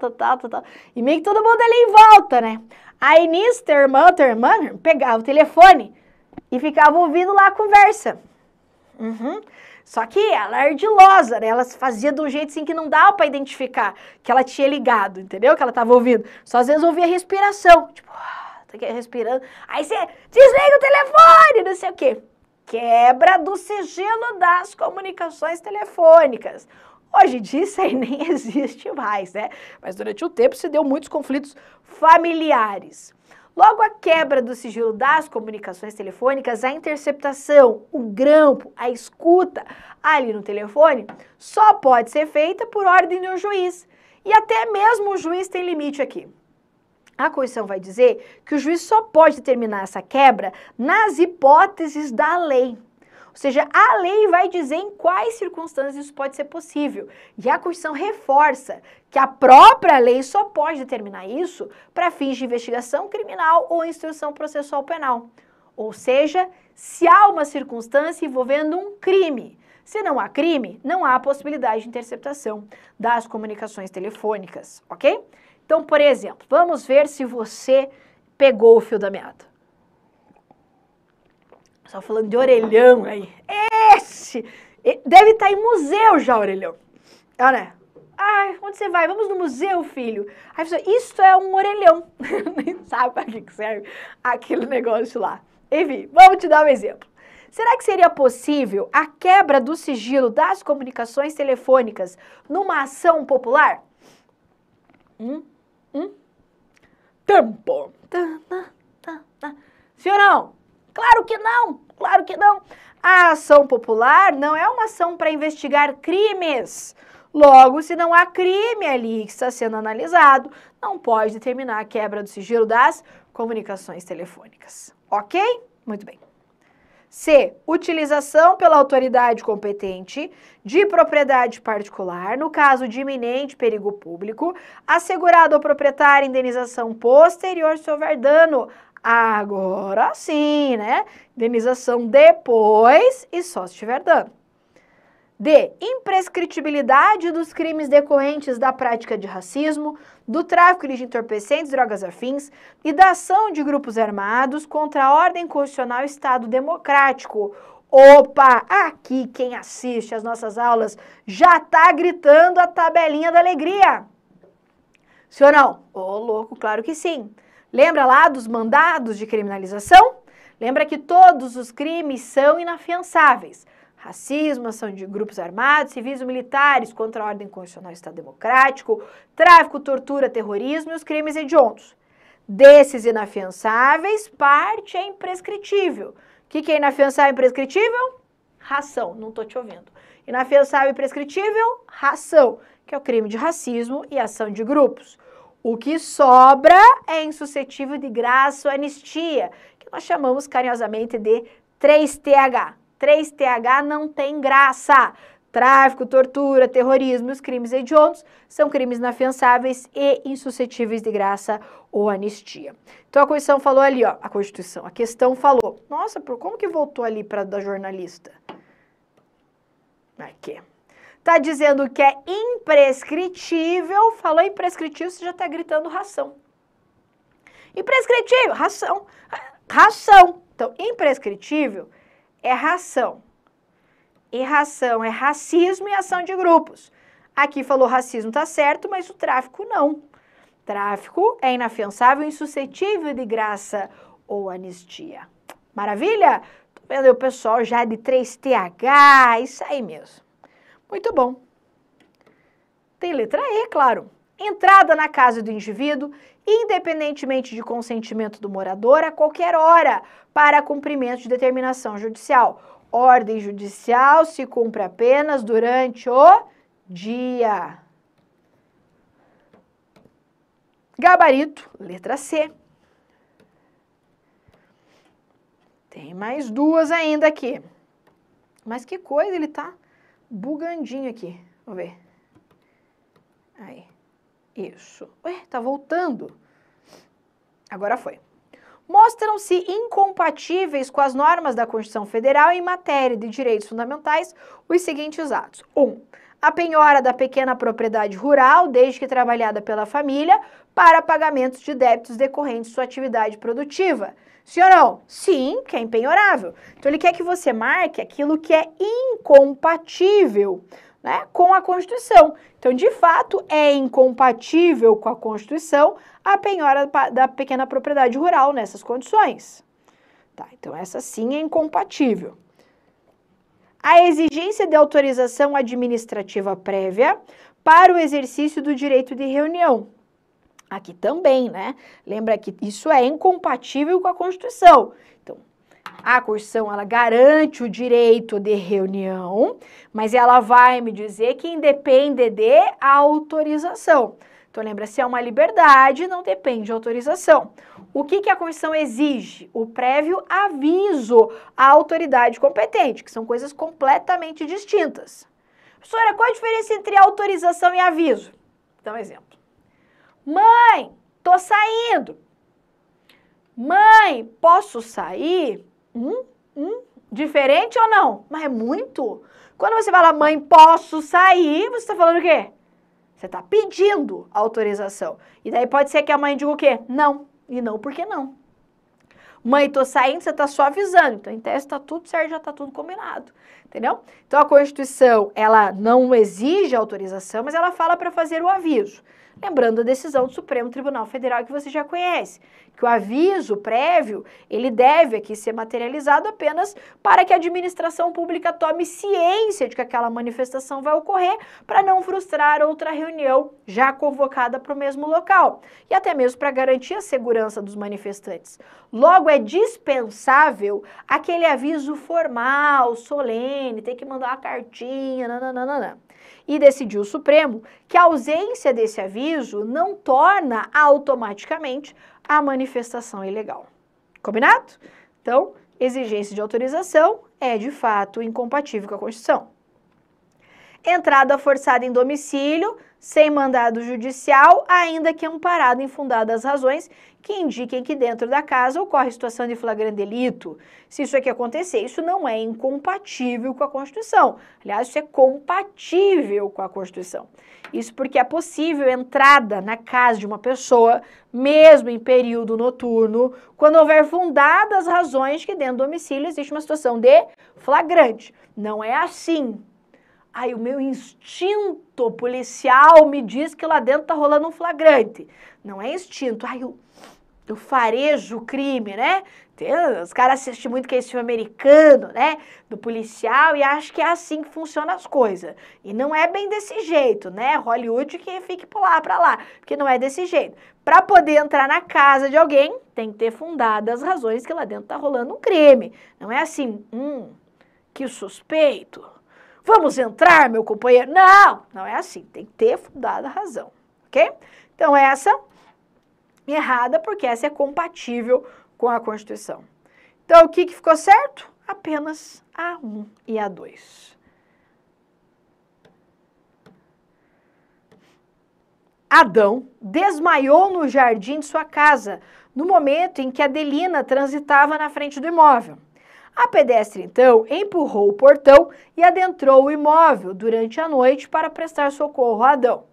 E meio que todo mundo ali em volta, né? Aí nisso, tua irmã pegava o telefone e ficava ouvindo lá a conversa. Só que ela é ardilosa, né? Ela fazia de um jeito assim que não dava pra identificar que ela tinha ligado, entendeu? Que ela tava ouvindo. Só às vezes ouvia a respiração, tipo... tá aqui respirando, aí você desliga o telefone, não sei o quê. quebra do sigilo das comunicações telefônicas. Hoje em dia isso aí nem existe mais, né? Mas durante o tempo se deu muitos conflitos familiares. Logo, a quebra do sigilo das comunicações telefônicas, a interceptação, o grampo, a escuta ali no telefone, só pode ser feita por ordem de um juiz. E até mesmo o juiz tem limite aqui. A Constituição vai dizer que o juiz só pode determinar essa quebra nas hipóteses da lei. Ou seja, a lei vai dizer em quais circunstâncias isso pode ser possível. E a Constituição reforça que a própria lei só pode determinar isso para fins de investigação criminal ou instrução processual penal. Ou seja, se há uma circunstância envolvendo um crime. Se não há crime, não há possibilidade de interceptação das comunicações telefônicas, ok? Então, por exemplo, vamos ver se você pegou o fio da meada. Só falando de orelhão aí. Esse! Deve estar em museu já, orelhão. Ah, né? Ai, onde você vai? Vamos no museu, filho. Aí você, isso é um orelhão. Nem sabe para que serve aquele negócio lá. Enfim, vamos te dar um exemplo. Será que seria possível a quebra do sigilo das comunicações telefônicas numa ação popular? Tempo. Sim ou não? Claro que não, claro que não. A ação popular não é uma ação para investigar crimes. Logo, se não há crime ali que está sendo analisado, não pode determinar a quebra do sigilo das comunicações telefônicas. Ok? Muito bem. C. Utilização pela autoridade competente de propriedade particular, no caso de iminente perigo público, assegurado ao proprietário indenização posterior se houver dano. Agora sim, né? Indenização depois e só se tiver dano. D. Imprescritibilidade dos crimes decorrentes da prática de racismo, do tráfico de entorpecentes, drogas afins e da ação de grupos armados contra a ordem constitucional e Estado democrático. Opa, aqui quem assiste às nossas aulas já tá gritando a tabelinha da alegria. Sim ou não? Ô, louco, claro que sim. Lembra lá dos mandados de criminalização? Lembra que todos os crimes são inafiançáveis. Racismo, ação de grupos armados, civis ou militares contra a ordem constitucional e Estado democrático, tráfico, tortura, terrorismo e os crimes hediondos. Desses inafiançáveis, parte é imprescritível. O que é inafiançável e imprescritível? Ração, não estou te ouvindo. Inafiançável e imprescritível? Ração, que é o crime de racismo e ação de grupos. O que sobra é insuscetível de graça ou anistia, que nós chamamos carinhosamente de 3TH. 3TH não tem graça. Tráfico, tortura, terrorismo e os crimes hediondos são crimes inafiançáveis e insuscetíveis de graça ou anistia. Então a Constituição falou ali, ó, a questão falou. Nossa, como que voltou ali para da jornalista? Aqui. Tá dizendo que é imprescritível, falou imprescritível, você já tá gritando ração. Imprescritível, ração. Ração. Então, imprescritível é ração. E ração é racismo e ação de grupos. Aqui falou racismo, tá certo, mas o tráfico não. Tráfico é inafiançável e insuscetível de graça ou anistia. Maravilha? Tô vendo aí o pessoal já de 3TH, isso aí mesmo. Muito bom. Tem letra E, claro. Entrada na casa do indivíduo, independentemente de consentimento do morador, a qualquer hora, para cumprimento de determinação judicial. Ordem judicial se cumpre apenas durante o dia. Gabarito, letra C. Tem mais duas ainda aqui. Mas que coisa, ele tá bugandinho aqui. Vamos ver. Aí. Isso. Ué, tá voltando. Agora foi. Mostram-se incompatíveis com as normas da Constituição Federal em matéria de direitos fundamentais os seguintes atos. 1. A penhora da pequena propriedade rural, desde que trabalhada pela família, para pagamentos de débitos decorrentes de sua atividade produtiva. Sim ou não? Sim, que é impenhorável. Então, ele quer que você marque aquilo que é incompatível, né, com a Constituição. Então, de fato, é incompatível com a Constituição a penhora da pequena propriedade rural nessas condições. Tá, então, essa sim é incompatível. a exigência de autorização administrativa prévia para o exercício do direito de reunião. Aqui também, né? Lembra que isso é incompatível com a Constituição. Então, a Constituição, ela garante o direito de reunião, mas ela vai me dizer que independe de autorização. Então, lembra, se é uma liberdade, não depende de autorização. O que a Constituição exige? O prévio aviso à autoridade competente, que são coisas completamente distintas. Professora, qual a diferença entre autorização e aviso? Vou dar um exemplo. Mãe, tô saindo. Mãe, posso sair? Diferente ou não? Mas é muito. Quando você fala, mãe, posso sair, você está falando o quê? Você está pedindo autorização. E daí pode ser que a mãe diga o quê? Não. E não, por que não? Mãe, tô saindo, você está só avisando. Então, em tese, está tudo certo, já está tudo combinado. Entendeu? Então, a Constituição, ela não exige autorização, mas ela fala para fazer o aviso. Lembrando a decisão do Supremo Tribunal Federal que você já conhece, que o aviso prévio, ele deve aqui ser materializado apenas para que a administração pública tome ciência de que aquela manifestação vai ocorrer, para não frustrar outra reunião já convocada para o mesmo local, e até mesmo para garantir a segurança dos manifestantes. Logo, é dispensável aquele aviso formal, solene, tem que mandar uma cartinha, nananana. E decidiu o Supremo que a ausência desse aviso não torna automaticamente a manifestação ilegal. Combinado? Então, exigência de autorização é, de fato, incompatível com a Constituição. Entrada forçada em domicílio, sem mandado judicial, ainda que amparado em fundadas razões que indiquem que dentro da casa ocorre situação de flagrante delito. Se isso aqui acontecer, isso não é incompatível com a Constituição. Aliás, isso é compatível com a Constituição. Isso porque é possível entrada na casa de uma pessoa, mesmo em período noturno, quando houver fundadas razões que dentro do domicílio existe uma situação de flagrante. Não é assim. Ai, o meu instinto policial me diz que lá dentro tá rolando um flagrante. Não é instinto. Ai, eu farejo o crime, né? Os caras assistem muito que é esse filme americano, né? Do policial e acham que é assim que funcionam as coisas. E não é bem desse jeito, né? Hollywood que fique pra lá, porque não é desse jeito. Para poder entrar na casa de alguém, tem que ter fundadas as razões que lá dentro tá rolando um crime. Não é assim, que suspeito. Vamos entrar, meu companheiro? Não, não é assim. Tem que ter fundada a razão, ok? Então, essa errada, porque essa é compatível com a Constituição. Então, o que ficou certo? Apenas A1 e A2. Adão desmaiou no jardim de sua casa, no momento em que Adelina transitava na frente do imóvel. A pedestre, então, empurrou o portão e adentrou o imóvel durante a noite para prestar socorro a Adão.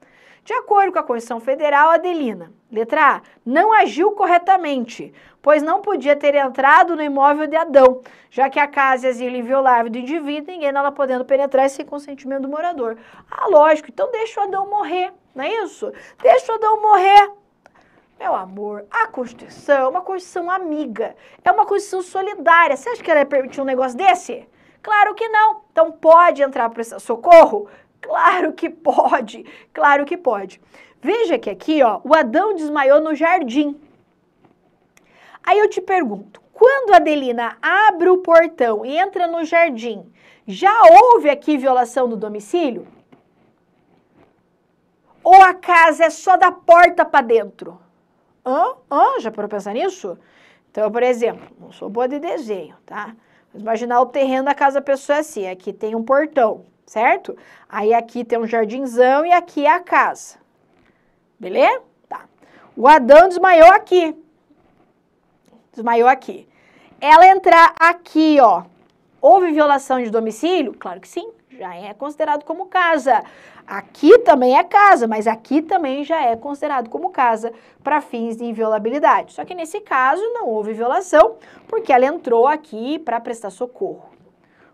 De acordo com a Constituição Federal, Adelina, letra A, não agiu corretamente, pois não podia ter entrado no imóvel de Adão, já que a casa é asilo inviolável do indivíduo, ninguém nela podendo penetrar sem consentimento do morador. Ah, lógico, então deixa o Adão morrer, não é isso? Deixa o Adão morrer. Meu amor, a Constituição é uma Constituição amiga, é uma Constituição solidária. Você acha que ela ia permitir um negócio desse? Claro que não. Então pode entrar para prestar socorro? Claro que pode, claro que pode. Veja que aqui, ó, o Adão desmaiou no jardim. Aí eu te pergunto, quando a Adelina abre o portão e entra no jardim, já houve aqui violação do domicílio? Ou a casa é só da porta para dentro? Já parou pra pensar nisso? Então, por exemplo, não sou boa de desenho, tá? Vamos imaginar o terreno da casa da pessoa assim, aqui tem um portão, certo? Aí aqui tem um jardinzão e aqui é a casa. Beleza? Tá. O Adão desmaiou aqui. Desmaiou aqui. Ela entrar aqui, ó. Houve violação de domicílio? Claro que sim, já é considerado como casa. Aqui também é casa, mas aqui também já é considerado como casa para fins de inviolabilidade. Só que nesse caso não houve violação, porque ela entrou aqui para prestar socorro.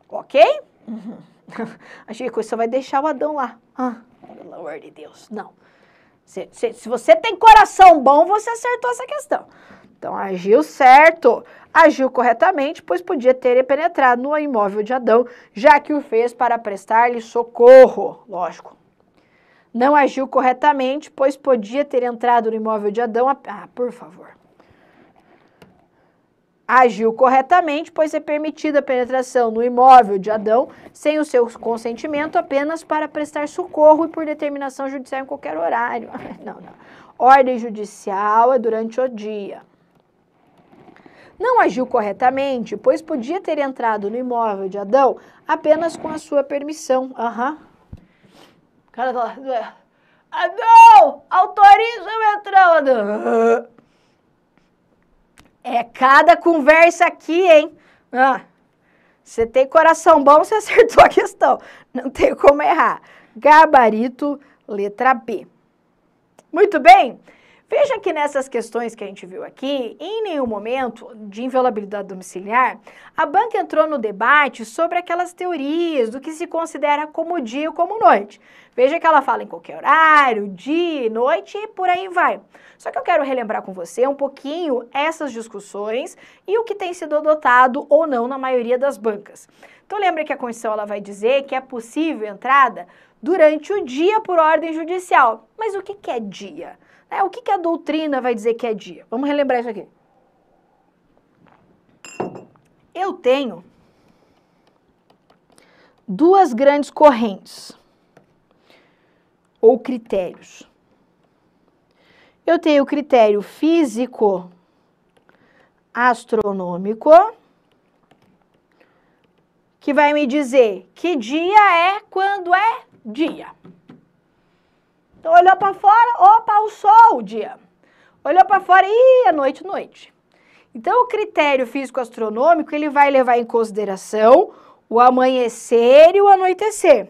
Ok? Achei que você vai deixar o Adão lá. Pelo amor de Deus, não. Se você tem coração bom, você acertou essa questão. Então, agiu certo, agiu corretamente, pois podia ter penetrado no imóvel de Adão, já que o fez para prestar-lhe socorro, lógico. Não agiu corretamente, pois podia ter entrado no imóvel de Adão... por favor. Agiu corretamente, pois é permitida a penetração no imóvel de Adão sem o seu consentimento apenas para prestar socorro e por determinação judicial em qualquer horário. Não. Ordem judicial é durante o dia. Não agiu corretamente, pois podia ter entrado no imóvel de Adão apenas com a sua permissão. O cara fala, Adão, autoriza eu entrar, Adão. É cada conversa aqui, hein? Você tem coração bom, você acertou a questão. Não tem como errar. Gabarito, letra B. Muito bem. Veja que nessas questões que a gente viu aqui, em nenhum momento de inviolabilidade domiciliar, a banca entrou no debate sobre aquelas teorias do que se considera como dia ou como noite. Veja que ela fala em qualquer horário, dia, noite e por aí vai. Só que eu quero relembrar com você um pouquinho essas discussões e o que tem sido adotado ou não na maioria das bancas. Então lembra que a Constituição ela vai dizer que é possível entrada durante o dia por ordem judicial. Mas o que é dia? O que a doutrina vai dizer que é dia? Vamos relembrar isso aqui. Eu tenho duas grandes correntes ou critérios. Eu tenho o critério físico astronômico, que vai me dizer que dia é quando é dia. Então, olhou para fora, opa, o sol, o dia. Olhou para fora, é noite, noite. Então, o critério físico-astronômico, ele vai levar em consideração o amanhecer e o anoitecer.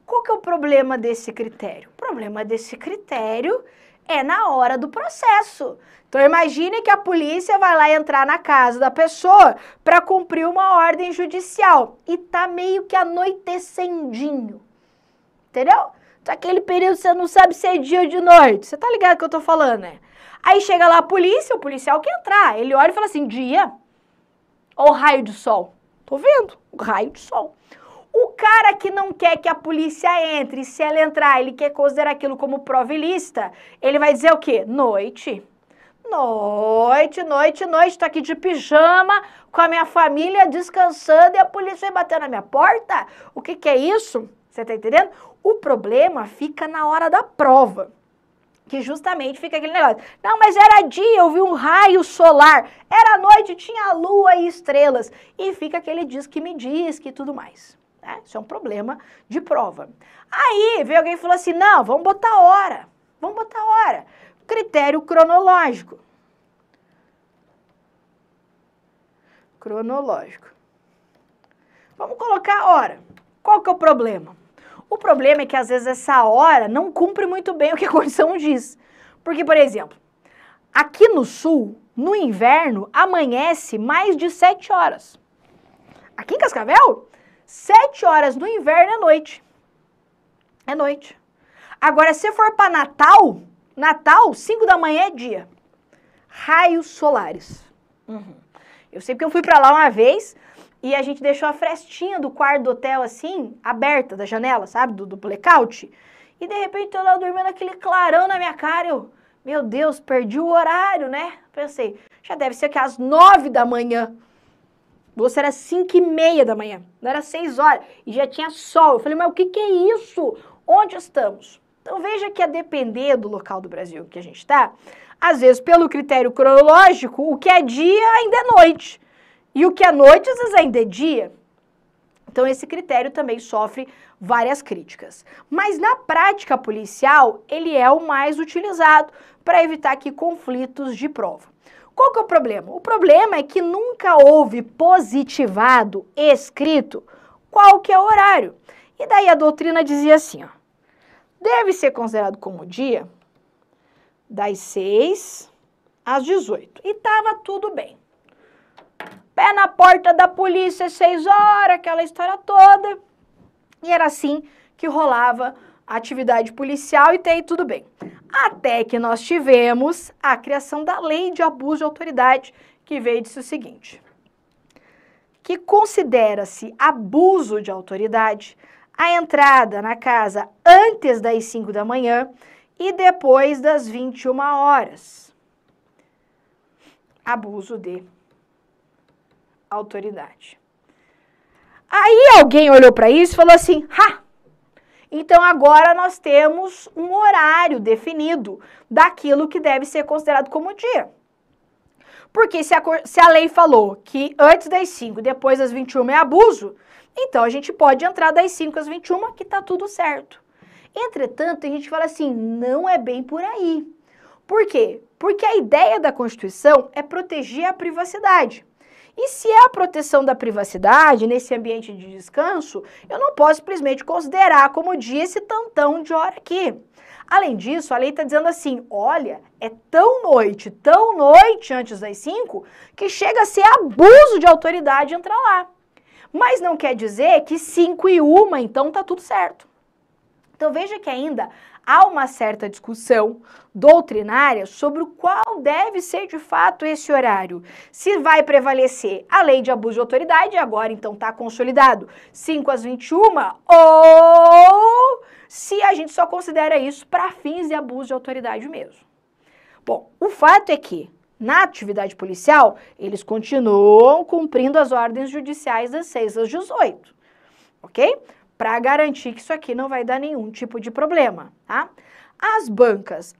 Qual que é o problema desse critério? O problema desse critério é na hora do processo. Então, imagine que a polícia vai lá entrar na casa da pessoa para cumprir uma ordem judicial e tá meio que anoitecendinho. Entendeu? Então, aquele período você não sabe se é dia ou de noite. Você tá ligado que eu tô falando, né? Aí chega lá a polícia, o policial quer entrar. Ele olha e fala assim, dia ou raio de sol? Tô vendo, o raio de sol. O cara que não quer que a polícia entre, se ela entrar, ele quer considerar aquilo como prova ilícita, ele vai dizer o quê? Noite. Noite, noite, noite, tô aqui de pijama, com a minha família descansando e a polícia vai bater na minha porta? O que é isso? Você tá entendendo? O problema fica na hora da prova, que justamente fica aquele negócio. Não, mas era dia, eu vi um raio solar, era noite, tinha lua e estrelas, e fica aquele diz que me diz que tudo mais. Isso é um problema de prova. Aí veio alguém e falou assim, não, vamos botar hora, vamos botar hora. Critério cronológico. Cronológico. Vamos colocar hora. Qual que é o problema? O problema é que às vezes essa hora não cumpre muito bem o que a Constituição diz. Porque, por exemplo, aqui no sul, no inverno, amanhece mais de 7 horas. Aqui em Cascavel, 7 horas no inverno é noite. É noite. Agora, se for para Natal, 5 da manhã é dia. Raios solares. Eu sei porque eu fui para lá uma vez e a gente deixou a frestinha do quarto do hotel assim, aberta da janela, sabe, do blackout. E de repente eu lá dormindo aquele clarão na minha cara, eu, meu Deus, perdi o horário, né? Pensei, já deve ser que às 9 da manhã. Você era 5h30 da manhã, não era 6 horas, e já tinha sol. Eu falei, mas o que é isso? Onde estamos? Então veja que a depender do local do Brasil que a gente está, às vezes pelo critério cronológico, o que é dia ainda é noite. E o que é noite, às vezes ainda é dia. Então esse critério também sofre várias críticas. Mas na prática policial, ele é o mais utilizado para evitar aqui conflitos de prova. Qual que é o problema? O problema é que nunca houve positivado, escrito, qual que é o horário. E daí a doutrina dizia assim, ó, deve ser considerado como dia das 6 às 18. E estava tudo bem. Pé na porta da polícia, 6 horas, aquela história toda. E era assim que rolava atividade policial e até aí tudo bem. Até que nós tivemos a criação da Lei de Abuso de Autoridade, que veio e disse o seguinte, que considera-se abuso de autoridade a entrada na casa antes das 5 da manhã e depois das 21 horas. Abuso de autoridade. Aí alguém olhou para isso e falou assim, então agora nós temos um horário definido daquilo que deve ser considerado como dia. Porque se a lei falou que antes das 5, depois das 21 é abuso, então a gente pode entrar das 5 às 21 que tá tudo certo. Entretanto, a gente fala assim, não é bem por aí. Por quê? Porque a ideia da Constituição é proteger a privacidade. E se é a proteção da privacidade nesse ambiente de descanso, eu não posso simplesmente considerar como dia esse tantão de hora aqui. Além disso, a lei está dizendo assim, olha, é tão noite antes das 5, que chega a ser abuso de autoridade entrar lá. Mas não quer dizer que 5 e 1, então tá tudo certo. Então veja que ainda há uma certa discussão doutrinária sobre o qual deve ser de fato esse horário. Se vai prevalecer a lei de abuso de autoridade, agora então está consolidado 5 às 21, ou se a gente só considera isso para fins de abuso de autoridade mesmo. Bom, o fato é que na atividade policial, eles continuam cumprindo as ordens judiciais das 6 às 18, ok? Para garantir que isso aqui não vai dar nenhum tipo de problema, tá? As bancas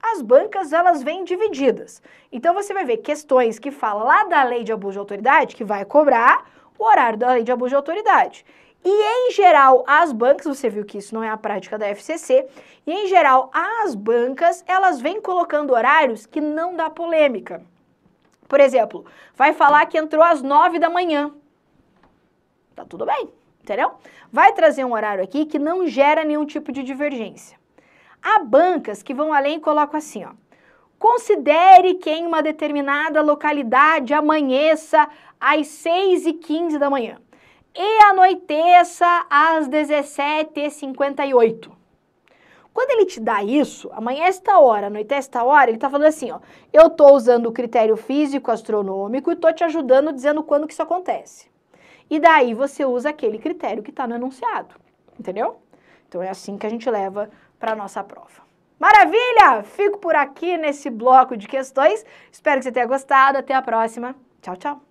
elas vêm divididas. Então você vai ver questões que falam lá da lei de abuso de autoridade, que vai cobrar o horário da lei de abuso de autoridade. E em geral, as bancas, você viu que isso não é a prática da FCC, e em geral, as bancas, elas vêm colocando horários que não dá polêmica. Por exemplo, vai falar que entrou às 9 da manhã. Tá tudo bem. Entendeu? Vai trazer um horário aqui que não gera nenhum tipo de divergência. Há bancas que vão além e colocam assim, ó. Considere que em uma determinada localidade amanheça às 6h15 da manhã e anoiteça às 17h58. Quando ele te dá isso, amanhece esta hora, anoitece esta hora, ele tá falando assim, ó, eu tô usando o critério físico astronômico e tô te ajudando dizendo quando que isso acontece. E daí você usa aquele critério que está no enunciado, entendeu? Então é assim que a gente leva para a nossa prova. Maravilha! Fico por aqui nesse bloco de questões. Espero que você tenha gostado. Até a próxima. Tchau, tchau.